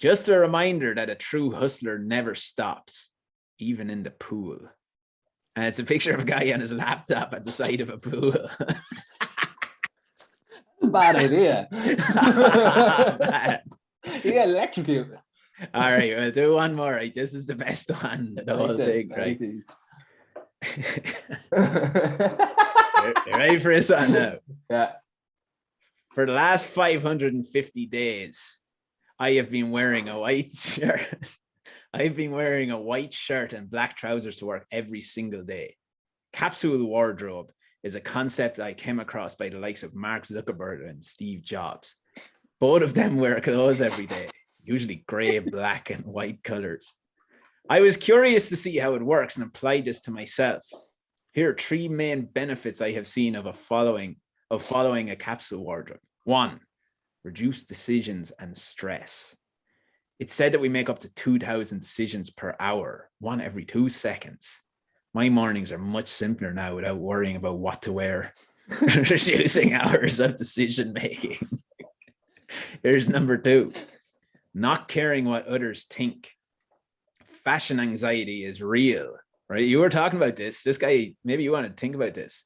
[SPEAKER 2] Just a reminder that a true hustler never stops, even in the pool. And it's a picture of a guy on his laptop at the side of a pool.
[SPEAKER 1] Bad idea.
[SPEAKER 2] Bad.
[SPEAKER 1] You get electrocuted.
[SPEAKER 2] All right, we'll do one more. Right, this is the best one. The whole thing, right? You ready for this one now?
[SPEAKER 1] Yeah.
[SPEAKER 2] For the last 550 days, I have been wearing a white shirt. I've been wearing a white shirt and black trousers to work every single day. Capsule wardrobe is a concept I came across by the likes of Mark Zuckerberg and Steve Jobs. Both of them wear clothes every day, usually gray, black, and white colors. I was curious to see how it works and applied this to myself. Here are 3 main benefits I have seen of following a capsule wardrobe. 1, reduce decisions and stress. It's said that we make up to 2,000 decisions per hour, 1 every 2 seconds. My mornings are much simpler now without worrying about what to wear, reducing hours of decision making. Here's number 2, not caring what others think. Fashion anxiety is real, right? You were talking about this guy, maybe you want to think about this.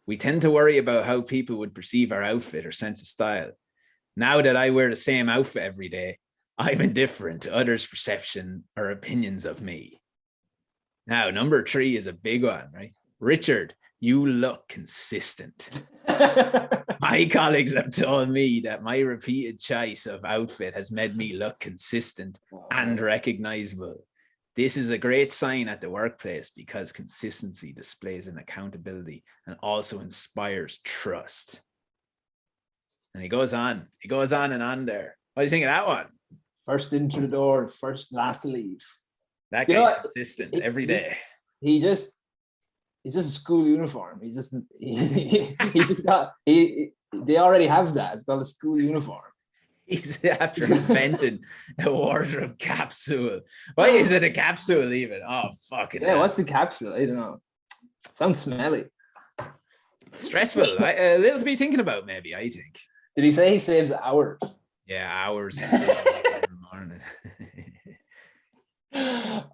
[SPEAKER 2] We tend to worry about how people would perceive our outfit or sense of style. Now that I wear the same outfit every day, I'm indifferent to others' perception or opinions of me. Now, number 3 is a big one, right? Richard, you look consistent. My colleagues have told me that my repeated choice of outfit has made me look consistent and recognizable. This is a great sign at the workplace because consistency displays an accountability and also inspires trust. And he goes on and on there. What do you think of that one?
[SPEAKER 1] First into the door, first last to leave.
[SPEAKER 2] That guy's consistent every day.
[SPEAKER 1] He's just a school uniform. They already have that. It's called a school uniform.
[SPEAKER 2] He's after inventing a wardrobe capsule. Why is it a capsule even? Oh, fucking hell.
[SPEAKER 1] What's the capsule? I don't know. Sounds smelly.
[SPEAKER 2] Stressful. A little to be thinking about, maybe, I think.
[SPEAKER 1] Did he say he saves hours?
[SPEAKER 2] Yeah, hours in the morning.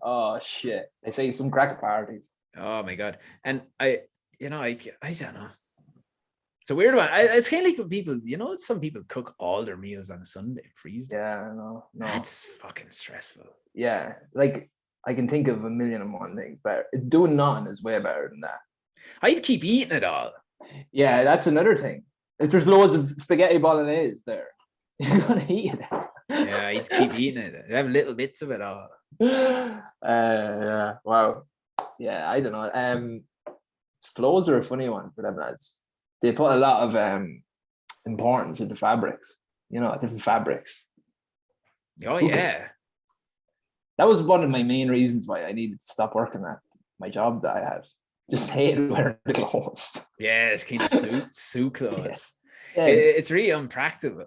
[SPEAKER 1] Oh shit! They say some crack parties.
[SPEAKER 2] Oh my god! And I don't know. It's a weird one. It's kind of like when people, some people cook all their meals on a Sunday and freeze them.
[SPEAKER 1] Yeah, no.
[SPEAKER 2] That's fucking stressful.
[SPEAKER 1] Yeah, like I can think of 1,000,001 things better. Doing nothing is way better than that.
[SPEAKER 2] I'd keep eating it all.
[SPEAKER 1] Yeah, that's another thing. If there's loads of spaghetti bolognese there, you're gonna eat it.
[SPEAKER 2] Yeah, I'd keep eating it. I have little bits of it all.
[SPEAKER 1] Yeah. Wow. Yeah, I don't know. Clothes are a funny one for them lads. They put a lot of importance into fabrics. Different fabrics.
[SPEAKER 2] Oh yeah.
[SPEAKER 1] That was one of my main reasons why I needed to stop working at my job that I had. Just hated wearing the clothes.
[SPEAKER 2] Yeah, it's kind of suit clothes.
[SPEAKER 1] Yeah.
[SPEAKER 2] It's really practical.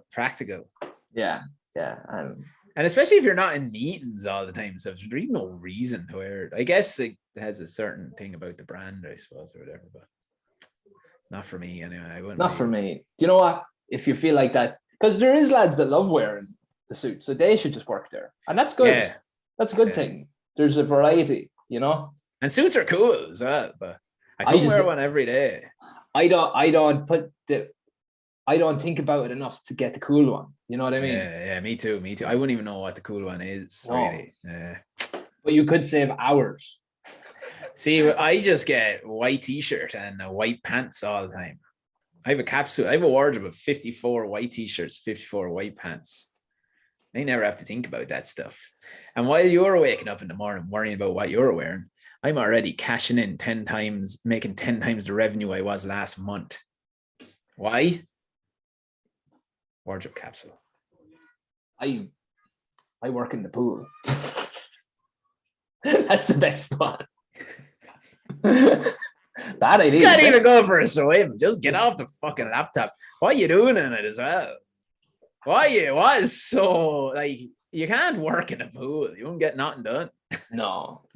[SPEAKER 1] Yeah.
[SPEAKER 2] And especially if you're not in meetings all the time, so there's really no reason to wear it. I guess it has a certain thing about the brand, I suppose, or whatever, but not for me anyway. I wouldn't.
[SPEAKER 1] Not for me. Do you know what? If you feel like that, because there is lads that love wearing the suit, so they should just work there, and that's good. Yeah. That's a good thing. There's a variety,
[SPEAKER 2] And suits are cool as well, but I don't wear one every day.
[SPEAKER 1] I don't think about it enough to get the cool one. You know what I mean?
[SPEAKER 2] Yeah, me too. I wouldn't even know what the cool one is, really. Yeah.
[SPEAKER 1] But you could save hours.
[SPEAKER 2] See, I just get white t-shirt and white pants all the time. I have a capsule. I have a wardrobe of 54 white t-shirts, 54 white pants. I never have to think about that stuff. And while you're waking up in the morning worrying about what you're wearing, I'm already cashing in 10 times, making 10 times the revenue I was last month. Why? Wardrobe capsule.
[SPEAKER 1] I work in the pool. That's the best one. Bad idea.
[SPEAKER 2] You can't even go for a swim. Just get off the fucking laptop. What are you doing in it as well? What is so like you can't work in a pool. You won't get nothing done. No.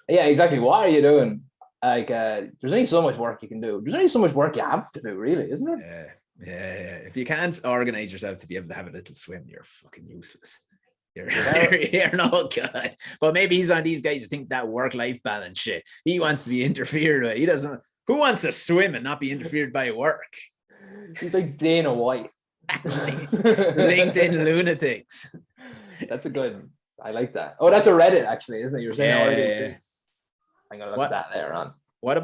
[SPEAKER 2] Yeah, exactly. What are you doing? Like there's only so much work you can do. There's only so much work you have to do, really, isn't there? Yeah. If you can't organize yourself to be able to have a little swim, you're fucking useless. You're no good. But maybe he's one of these guys who think that work-life balance shit. He wants to be interfered with. He doesn't. Who wants to swim and not be interfered by work?
[SPEAKER 1] He's like Dana White.
[SPEAKER 2] LinkedIn lunatics.
[SPEAKER 1] That's a good. I like that. Oh, that's a Reddit actually, isn't it? You're saying
[SPEAKER 2] Yeah.
[SPEAKER 1] I'm gonna look at that later on.
[SPEAKER 2] What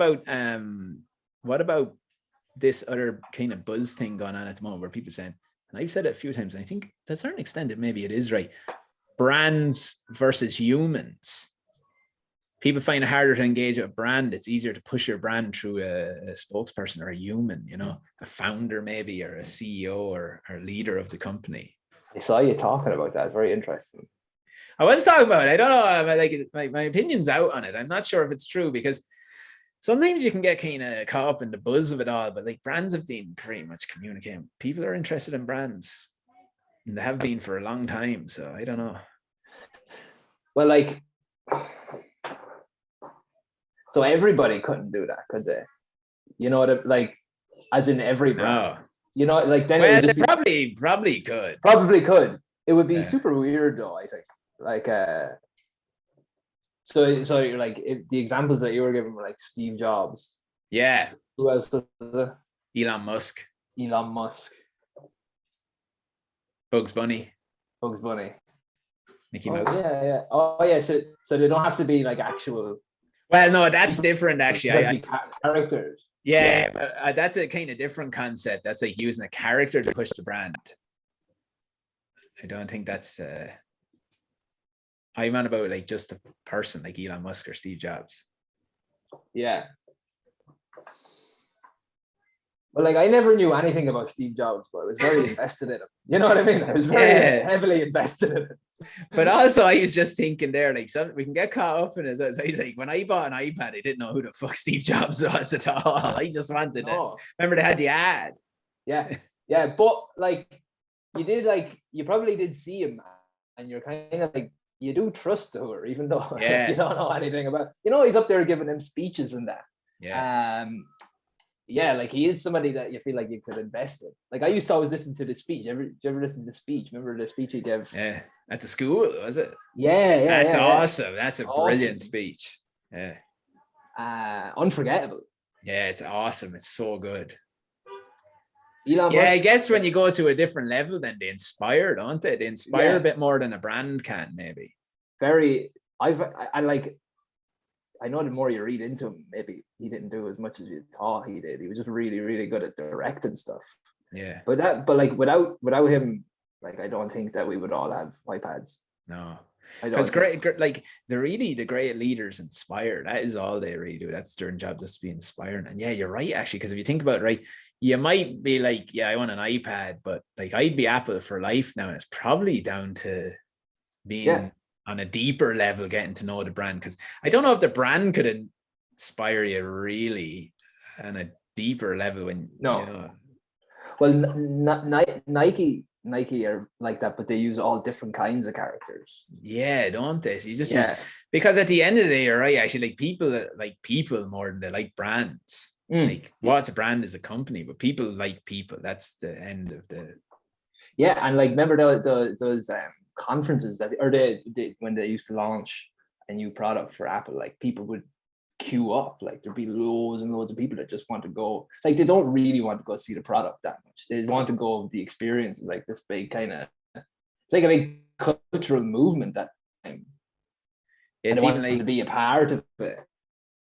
[SPEAKER 2] about this other kind of buzz thing going on at the moment where people are saying, and I've said it a few times, and I think to a certain extent maybe it is right, brands versus humans. People find it harder to engage with a brand. It's easier to push your brand through a spokesperson or a human, a founder maybe, or a CEO or leader of the company.
[SPEAKER 1] I saw you talking about that. Very interesting.
[SPEAKER 2] I was talking about it. I don't know. Like my opinion's out on it. I'm not sure if it's true because sometimes you can get kind of caught up in the buzz of it all, but like brands have been pretty much communicating. People are interested in brands, and they have been for a long time. So I don't know.
[SPEAKER 1] Well, like, so everybody couldn't do that, could they? You know what? Like, as in every brand. No. You know, like then
[SPEAKER 2] they probably could.
[SPEAKER 1] Probably could. It would be super weird though, I think. Like, so you're like the examples that you were giving were like Steve Jobs.
[SPEAKER 2] Yeah.
[SPEAKER 1] Who else was it?
[SPEAKER 2] Elon Musk. Bugs Bunny. Mickey Mouse.
[SPEAKER 1] Yeah. Oh yeah. So they don't have to be like actual.
[SPEAKER 2] Well, no, that's different actually.
[SPEAKER 1] Characters.
[SPEAKER 2] Yeah, that's a kind of different concept. That's like using a character to push the brand. I don't think that's. I'm on about like just a person like Elon Musk or Steve Jobs.
[SPEAKER 1] Yeah. Well, like I never knew anything about Steve Jobs, but I was very invested in him. You know what I mean? I was very heavily invested in it.
[SPEAKER 2] But also, I was just thinking there, like, we can get caught up in it. So he's like, when I bought an iPad, I didn't know who the fuck Steve Jobs was at all. I just wanted it. Remember, they had the ad.
[SPEAKER 1] Yeah, but like, you probably did see him, and you're kind of like, you do trust her, even though you don't know anything about. He's up there giving him speeches and that. Yeah, like he is somebody that you feel like you could invest in. Like I used to always listen to the speech. Did you ever listen to the speech? Remember the speech he gave?
[SPEAKER 2] Yeah, at the school, was it?
[SPEAKER 1] Yeah.
[SPEAKER 2] That's awesome. That's a brilliant speech. Yeah.
[SPEAKER 1] Unforgettable.
[SPEAKER 2] Yeah, it's awesome. It's so good.
[SPEAKER 1] Elon Musk,
[SPEAKER 2] I guess when you go to a different level, then they inspire, don't they? They inspire a bit more than a brand can, maybe. I know the more you read into him, maybe he didn't do as much as you thought he did. He was just really, really good at directing stuff. Yeah.
[SPEAKER 1] But like without him, like I don't think that we would all have iPads.
[SPEAKER 2] No. Because great, like the great leaders inspire. That is all they really do. That's their job, just to be inspiring. And yeah, you're right, actually, because if you think about it, right, you might be like, I want an iPad, but like I'd be Apple for life now. And it's probably down to being on a deeper level, getting to know the brand, because I don't know if the brand could inspire you really on a deeper level
[SPEAKER 1] Well, Nike are like that, but they use all different kinds of characters.
[SPEAKER 2] Yeah, don't they? So you just use, because at the end of the day, you're right, actually, like people more than they like brands. Like what's a brand is a company, but people like people. That's the end of the.
[SPEAKER 1] Yeah, and like remember those conferences that when they used to launch a new product for Apple, like people would queue up, like there'd be loads and loads of people that just want to go, like they don't really want to go see the product that much, they want to go with the experience, like this big kind of, it's like a big cultural movement that time. It's even like to be a part of it.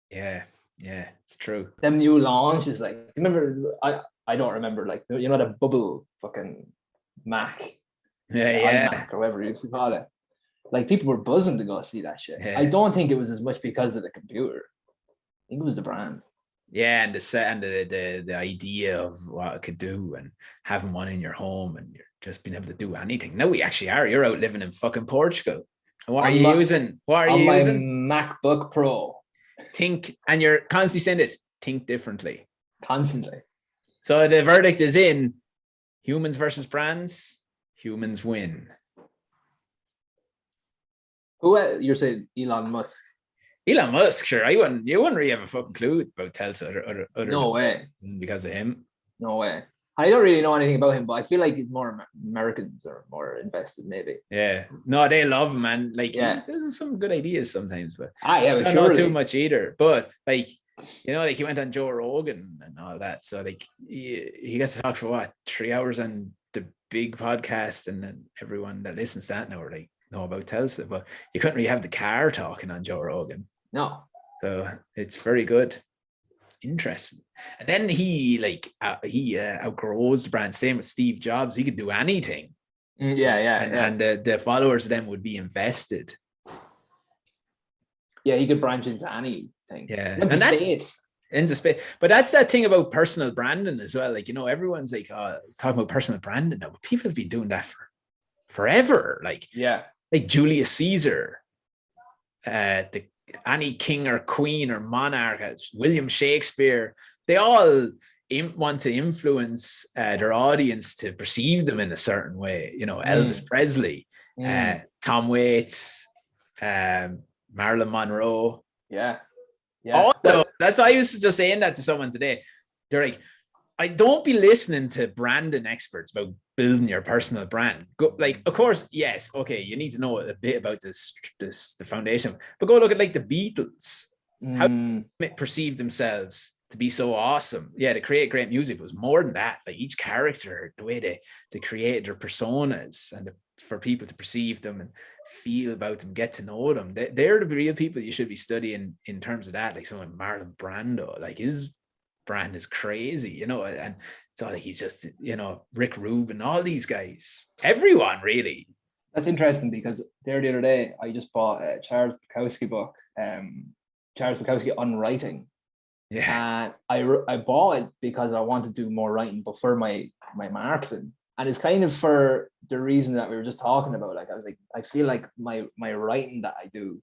[SPEAKER 2] Yeah, it's true.
[SPEAKER 1] Them new launches, like remember, I don't remember, like the bubble fucking Mac, iMac or whatever you used to call it. Like people were buzzing to go see that shit. I don't think it was as much because of the computer. I think it was the brand.
[SPEAKER 2] Yeah, and the set and the idea of what it could do, and having one in your home, and you're just being able to do anything. No, we actually are. You're out living in fucking Portugal. And what are you using? What are you using?
[SPEAKER 1] My MacBook Pro.
[SPEAKER 2] Think, and you're constantly saying this. Think differently.
[SPEAKER 1] Constantly.
[SPEAKER 2] So the verdict is in: humans versus brands. Humans win.
[SPEAKER 1] Who you're saying? Elon Musk.
[SPEAKER 2] Elon Musk, sure. You wouldn't really have a fucking clue about Tesla other
[SPEAKER 1] no way.
[SPEAKER 2] Because of him.
[SPEAKER 1] No way. I don't really know anything about him, but I feel like more Americans are more invested, maybe.
[SPEAKER 2] Yeah. No, they love him, man. Like, there's some good ideas sometimes, but
[SPEAKER 1] I don't
[SPEAKER 2] know too much either. But like, You know, like he went on Joe Rogan and all that. So like he gets to talk for what, 3 hours on the big podcast, and then everyone that listens to that now are like know about Telsa. But you couldn't really have the car talking on Joe Rogan.
[SPEAKER 1] No.
[SPEAKER 2] So it's very good. Interesting. And then he outgrows the brand. Same with Steve Jobs. He could do anything. And the followers then would be invested.
[SPEAKER 1] Yeah, he could branch into anything.
[SPEAKER 2] Yeah,
[SPEAKER 1] and that's
[SPEAKER 2] into space. But that's that thing about personal branding as well. Like, you know, everyone's like, talking about personal branding now, but people have been doing that for forever. Like, like Julius Caesar, any king or queen or monarch, William Shakespeare, they all want to influence their audience to perceive them in a certain way. You know, Elvis Presley, Tom Waits, Marilyn Monroe.
[SPEAKER 1] Yeah.
[SPEAKER 2] That's why I used to just saying that to someone today. They're like, I don't be listening to branding experts about building your personal brand. Go, like, of course, yes, okay, you need to know a bit about the foundation, but go look at like the Beatles. How they perceive themselves to be so awesome. Yeah, to create great music, but it was more than that. Like each character, the way they created their personas, and for people to perceive them and feel about them, get to know them. They're the real people you should be studying in terms of that. Like someone Marlon Brando, like his brand is crazy, you know, and it's all like he's just, you know, Rick Rubin, all these guys, everyone really.
[SPEAKER 1] That's interesting because the other day I just bought a Charles Bukowski book, Charles Bukowski on writing. Yeah, and I bought it because I want to do more writing, but for my marketing. And it's kind of for the reason that we were just talking about. Like I was like, I feel like my writing that I do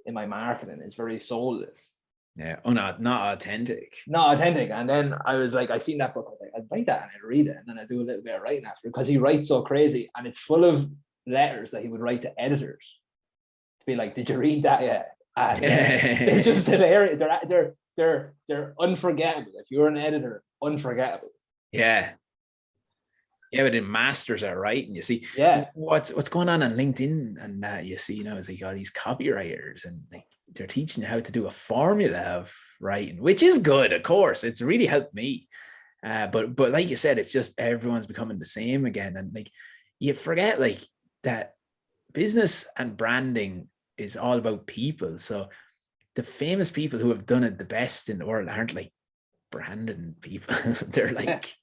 [SPEAKER 1] in my marketing is very soulless.
[SPEAKER 2] Yeah. Oh, not authentic.
[SPEAKER 1] Not authentic. And then I was like, I seen that book. I was like, I'd write that and I'd read it, and then I do a little bit of writing after, because he writes so crazy, and it's full of letters that he would write to editors to be like, did you read that yet? And they're just hilarious. They're unforgettable. If you're an editor, unforgettable.
[SPEAKER 2] Yeah. Yeah, but in masters are writing, you see.
[SPEAKER 1] Yeah.
[SPEAKER 2] What's going on LinkedIn and that, you see, you know, it's like all these copywriters, and like they're teaching you how to do a formula of writing, which is good, of course. It's really helped me. But like you said, it's just everyone's becoming the same again. And like you forget like that business and branding is all about people. So the famous people who have done it the best in the world aren't like branding people. They're like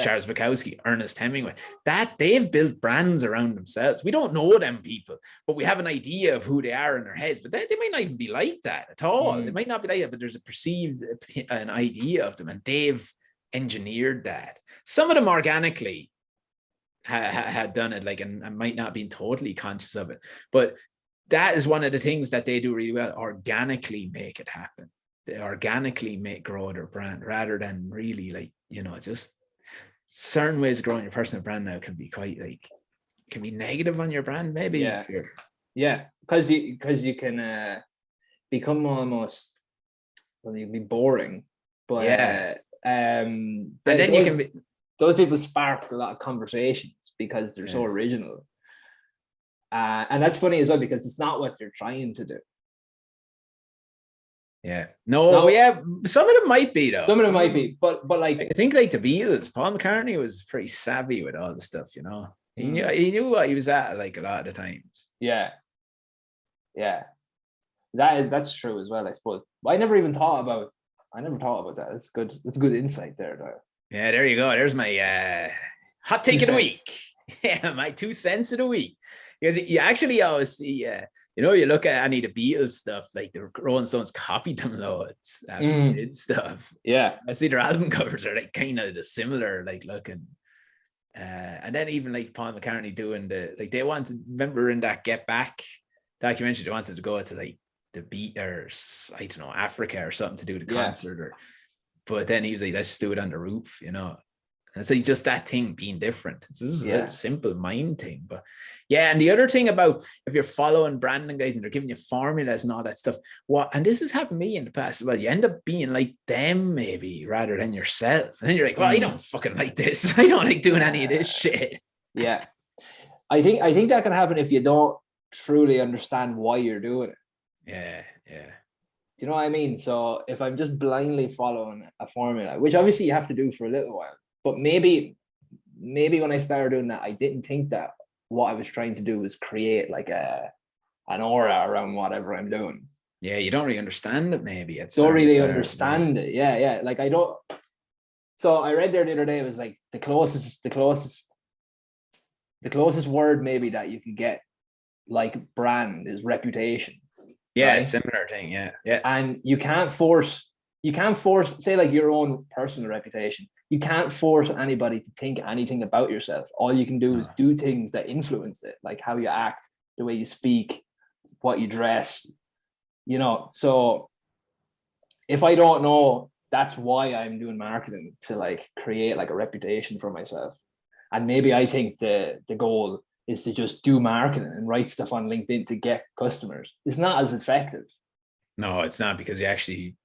[SPEAKER 2] Charles Bukowski, Ernest Hemingway, that they've built brands around themselves. We don't know them people, but we have an idea of who they are in our heads, but they might not even be like that at all. They might not be like that, but there's a perceived an idea of them, and they've engineered that. Some of them organically had done it, like, and might not have been totally conscious of it, but that is one of the things that they do really well, organically make it happen. They organically grow their brand, rather than really like, you know, just certain ways of growing your personal brand now can be quite like, can be negative on your brand, maybe.
[SPEAKER 1] Because you can become almost, well, you can be boring, but and then you can be, those people spark a lot of conversations because they're so original, and that's funny as well, because it's not what they're trying to do. Some of them might be though. Some of them might be, but like
[SPEAKER 2] I think like the Beatles, Paul McCartney was pretty savvy with all the stuff, you know. He knew what he was at, like, a lot of the times.
[SPEAKER 1] Yeah. That's true as well, I suppose. I never thought about that. It's good. It's a good insight there, though.
[SPEAKER 2] Yeah, there you go. There's my hot take of the week. Yeah, my 2 cents of the week. Because you actually always see, you know, you look at any of the Beatles stuff, like the Rolling Stones copied them loads after they did stuff.
[SPEAKER 1] Yeah.
[SPEAKER 2] I see their album covers are like kind of the similar, like, looking. And then even like Paul McCartney doing they wanted, remember in that Get Back documentary, they wanted to go to like the beat, or I don't know, Africa or something to do the concert, but then he was like, let's just do it on the roof, you know. And so just that thing being different. This is a simple mind thing. But yeah, and the other thing about if you're following branding guys and they're giving you formulas and all that stuff, and this has happened to me in the past, well, you end up being like them maybe rather than yourself. And then you're like, well, I don't fucking like this. I don't like doing any of this shit.
[SPEAKER 1] Yeah. I think that can happen if you don't truly understand why you're doing it.
[SPEAKER 2] Yeah.
[SPEAKER 1] Do you know what I mean? So if I'm just blindly following a formula, which obviously you have to do for a little while, but maybe when I started doing that, I didn't think that what I was trying to do was create like an aura around whatever I'm doing.
[SPEAKER 2] Yeah, you don't really understand it. Maybe it's
[SPEAKER 1] don't really understand it. Yeah. Like I don't. So I read there the other day. It was like the closest word maybe that you can get like brand is reputation.
[SPEAKER 2] Yeah,
[SPEAKER 1] right?
[SPEAKER 2] Similar thing. Yeah.
[SPEAKER 1] And you can't force, say like your own personal reputation. You can't force anybody to think anything about yourself. All you can do is do things that influence it, like how you act, the way you speak, what you dress, So if I don't know, that's why I'm doing marketing, to like create like a reputation for myself. And maybe I think the goal is to just do marketing and write stuff on LinkedIn to get customers. It's not as effective.
[SPEAKER 2] No, it's not, because you actually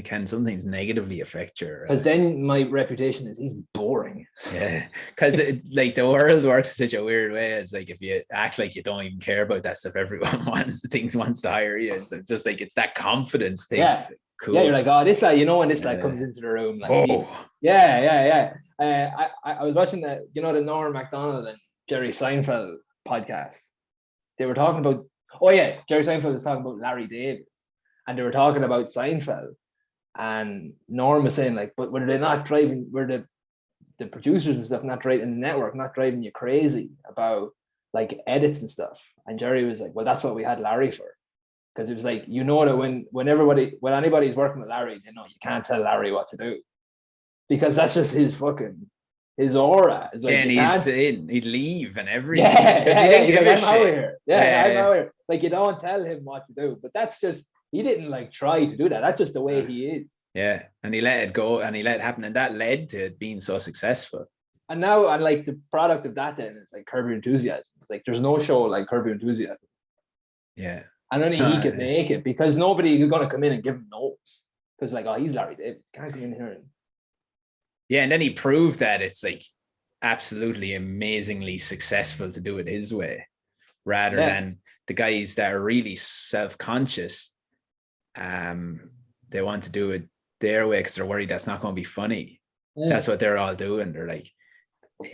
[SPEAKER 2] can sometimes negatively affect your.
[SPEAKER 1] Because then my reputation is he's boring.
[SPEAKER 2] Yeah, because like the world works in such a weird way. It's like if you act like you don't even care about that stuff, everyone wants to hire you. It's just like it's that confidence thing.
[SPEAKER 1] Yeah, cool. Yeah, you're like, oh, this guy, when this guy comes into the room, like, yeah. I was watching the Norm Macdonald and Jerry Seinfeld podcast. They were talking about, Jerry Seinfeld was talking about Larry David, and they were talking about Seinfeld, and Norm was saying like, but were they not driving? Were the producers and stuff not driving the network, not driving you crazy about like edits and stuff? And Jerry was like, well, that's what we had Larry for, because it was like, that when anybody's working with Larry, you can't tell Larry what to do, because that's just his aura. It's like,
[SPEAKER 2] and he'd leave and everything.
[SPEAKER 1] I'm out here. I'm out here. Like, you don't tell him what to do, but that's just, he didn't like try to do that. That's just the way he is.
[SPEAKER 2] Yeah, and he let it go, and he let it happen, and that led to it being so successful.
[SPEAKER 1] And now, and like the product of that, then it's like Curb Your Enthusiasm. It's like there's no show like Curb Your Enthusiasm.
[SPEAKER 2] Yeah,
[SPEAKER 1] and only he could make it, because nobody is going to come in and give him notes, because like, oh, he's Larry David, can't come in here and.
[SPEAKER 2] Yeah, and then he proved that it's like absolutely amazingly successful to do it his way, rather than the guys that are really self-conscious. They want to do it their way because they're worried that's not going to be funny. That's what they're all doing. They're like,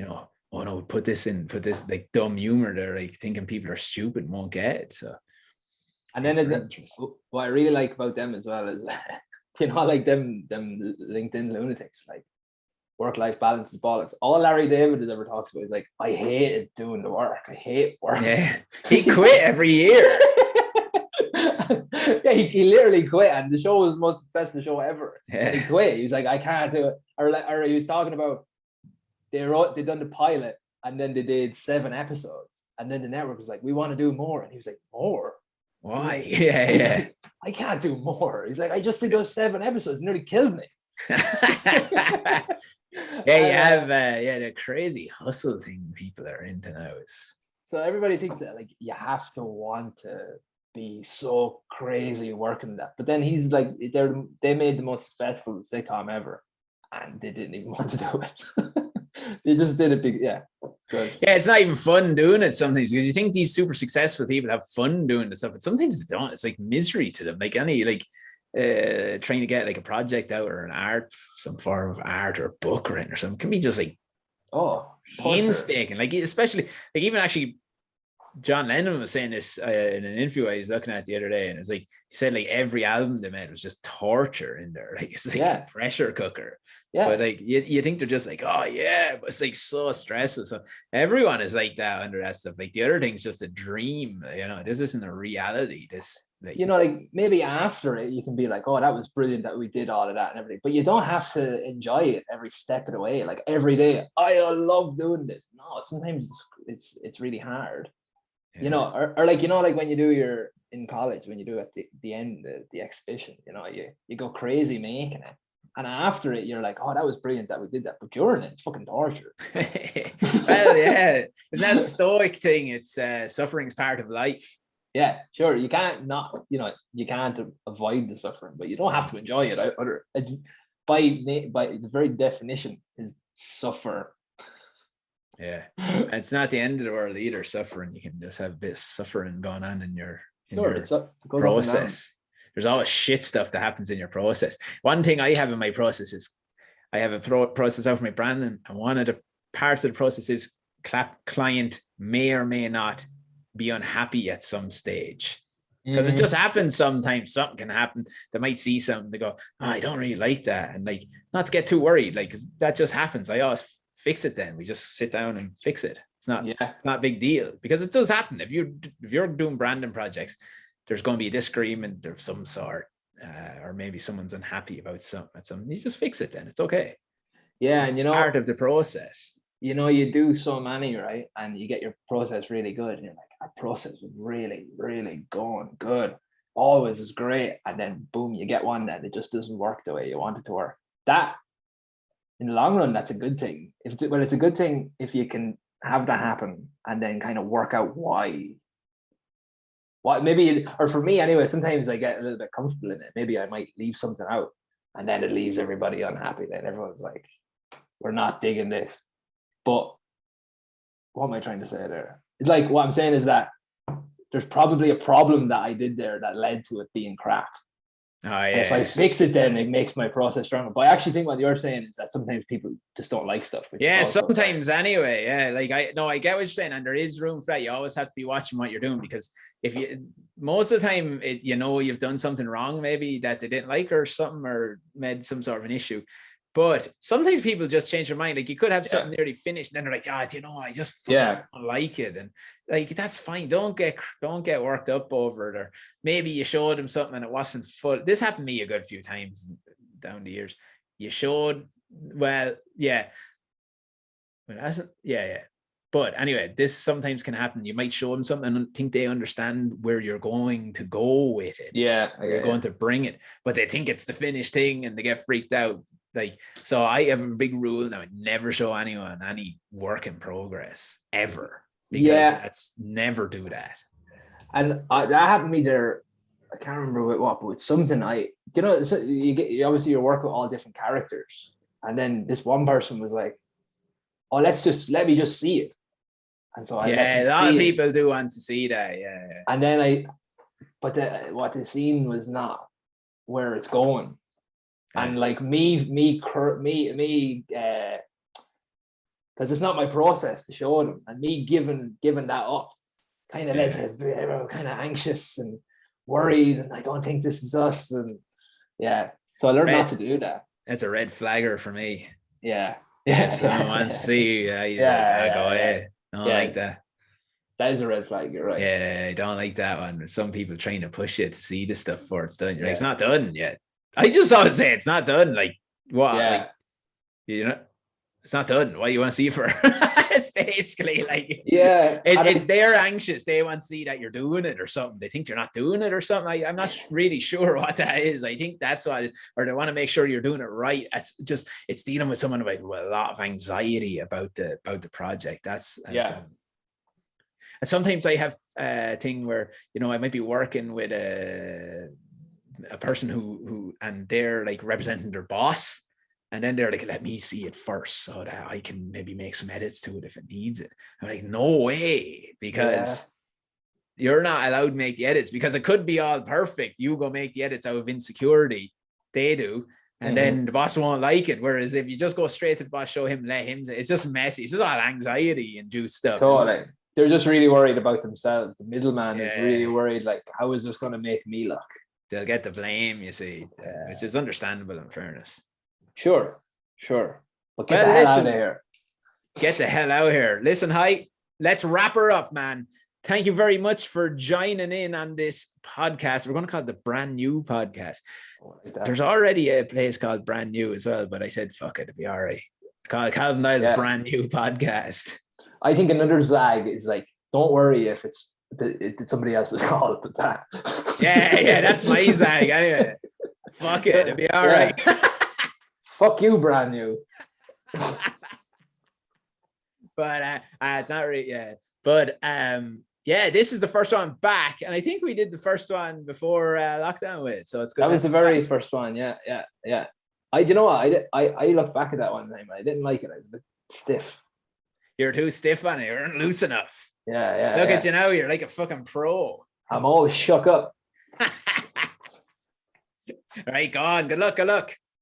[SPEAKER 2] oh no, put this like dumb humor. They're like thinking people are stupid and won't get it. So,
[SPEAKER 1] and then what I really like about them as well is, like them LinkedIn lunatics, like work-life balance is bollocks. All Larry David has ever talks about is like, I hated doing the work. I hate work.
[SPEAKER 2] Yeah, he quit every year.
[SPEAKER 1] Yeah, he literally quit, and the show was the most successful show ever.
[SPEAKER 2] Yeah.
[SPEAKER 1] He quit. He was like, I can't do it. Or he was talking about they done the pilot, and then they did 7 episodes, and then the network was like, we want to do more, and he was like, more?
[SPEAKER 2] Why?
[SPEAKER 1] Like, yeah. Like, I can't do more. He's like, I just did those 7 episodes, nearly killed me.
[SPEAKER 2] The crazy hustle thing people are into now is.
[SPEAKER 1] So everybody thinks that like you have to want to be so crazy working that, but then he's like, they made the most successful sitcom ever, and they didn't even want to do it. They just did a big good.
[SPEAKER 2] Yeah, it's not even fun doing it sometimes, because you think these super successful people have fun doing the stuff, but sometimes they don't. It's like misery to them, like trying to get like a project out, or some form of art or book written or something, can be just like painstaking. Like, especially like, even actually John Lennon was saying this in an interview I was looking at the other day, and it was like, he said like every album they made was just torture in there, like it's like a pressure cooker. Yeah, but like you think they're just like, oh yeah, but it's like so stressful. So everyone is like that under that stuff. Like the other thing's just a dream, this isn't a reality. This like,
[SPEAKER 1] like maybe after it you can be like, oh, that was brilliant that we did all of that and everything, but you don't have to enjoy it every step of the way. Like every day, I love doing this. No, sometimes it's really hard. Or like, like when you do in college, when you do at the end, the exhibition, you go crazy making it. And after it, you're like, oh, that was brilliant that we did that. But during it, it's fucking torture.
[SPEAKER 2] Well, yeah. Isn't that stoic thing? It's suffering's part of life.
[SPEAKER 1] Yeah, sure. You can't you can't avoid the suffering, but you don't have to enjoy it. By the very definition is suffer.
[SPEAKER 2] Yeah, and it's not the end of the world either. Suffering, you can just have a bit of suffering going on in your process. there's always shit stuff that happens in your process. One thing I have in my process is I have a process out for my branding, and one of the parts of the process is client may or may not be unhappy at some stage. Because it just happens sometimes. Something can happen. They might see something. They go, I don't really like that. And like, not to get too worried, like, cause that just happens. I always fix it then. We just sit down and fix it. It's not a big deal, because it does happen. If you're doing branding projects, there's going to be a disagreement of some sort, or maybe someone's unhappy about something. You just fix it then. It's okay.
[SPEAKER 1] Yeah,
[SPEAKER 2] it's part of the process.
[SPEAKER 1] You do so many, right? And you get your process really good. And you're like, our process was really, really going good. Always is great. And then boom, you get one that it just doesn't work the way you want it to work. That, in the long run, that's a good thing. It's a good thing if you can have that happen and then kind of work out why. Maybe, or for me anyway, sometimes I get a little bit comfortable in it. Maybe I might leave something out and then it leaves everybody unhappy. Then everyone's like, we're not digging this. But what am I trying to say there? It's like, what I'm saying is that there's probably a problem that I did there that led to it being crap.
[SPEAKER 2] Oh, yeah.
[SPEAKER 1] If I fix it, then it makes my process stronger. But I actually think what you're saying is that sometimes people just don't like stuff.
[SPEAKER 2] Yeah, sometimes anyway. Yeah, like I get what you're saying, and there is room for that. You always have to be watching what you're doing, because if you, most of the time, you've done something wrong, maybe that they didn't like or something, or made some sort of an issue. But sometimes people just change their mind. Like, you could have something nearly finished, and then they're like, I just don't like it. And like, that's fine. Don't get worked up over it. Or maybe you showed them something and it wasn't full. This happened to me a good few times down the years. You showed, But anyway, this sometimes can happen. You might show them something and think they understand where you're going to go with it.
[SPEAKER 1] Yeah.
[SPEAKER 2] You're going to bring it, but they think it's the finished thing and they get freaked out. Like, so I have a big rule now: I never show anyone any work in progress ever, because that's never do that.
[SPEAKER 1] And that happened to me there. I can't remember with what, but with something you obviously you work with all different characters, and then this one person was like, "Oh, let me just see it." And so
[SPEAKER 2] a lot of people do want to see that, yeah.
[SPEAKER 1] And then what the scene was not where it's going. And like me, because it's not my process to show them, and me giving that up kind of led to kind of anxious and worried, and I don't think this is us, and so I learned not to do that.
[SPEAKER 2] That's a red flagger for me.
[SPEAKER 1] If
[SPEAKER 2] someone wants to see, I don't like that.
[SPEAKER 1] That is a red flag. You're right.
[SPEAKER 2] Yeah, I don't like that one. Some people trying to push you to see the stuff before it's done. You're like, it's not done yet. I just always say it's not done. Like, what? Like, it's not done. What do you want to see for? It's basically like, it's they're anxious. They want to see that you're doing it or something. They think you're not doing it or something. I'm not really sure what that is. I think that's what it is. Or they want to make sure you're doing it right. It's dealing with someone with a lot of anxiety about the project. And sometimes I have a thing where, I might be working with a person who and they're like representing their boss, and then they're like, let me see it first so that I can maybe make some edits to it if it needs it. I'm like, no way, because you're not allowed to make the edits, because it could be all perfect. You go make the edits out of insecurity. They do. And then the boss won't like it. Whereas if you just go straight to the boss, show him, let him, it's just messy. It's just all anxiety induced stuff.
[SPEAKER 1] Totally. They're just really worried about themselves. The middleman is really worried, like, how is this going to make me look?
[SPEAKER 2] They'll get the blame, you see, which is understandable in fairness.
[SPEAKER 1] Sure. But get the hell out of here.
[SPEAKER 2] Get the hell out of here. Listen, hi, let's wrap her up, man. Thank you very much for joining in on this podcast. We're going to call it the Brand New Podcast. There's already a place called Brand New as well, but I said, fuck it, it'll be all right. Call it Calvin Niles Brand New Podcast. I
[SPEAKER 1] think another zag is like, don't worry if it's somebody else's call it that.
[SPEAKER 2] Yeah, that's my zag. Anyway, fuck it, it'll be all right.
[SPEAKER 1] Fuck you, Brand New.
[SPEAKER 2] But it's not really, But this is the first one back, and I think we did the first one before lockdown with it, so it's good.
[SPEAKER 1] That was the very first one. Yeah. You know what? I looked back at that one time. I didn't like it. I was a bit stiff.
[SPEAKER 2] You're too stiff on it. You weren't loose enough.
[SPEAKER 1] Yeah.
[SPEAKER 2] Look at you now. You're like a fucking pro.
[SPEAKER 1] I'm all shook up.
[SPEAKER 2] Right, go on. Good luck. Good luck.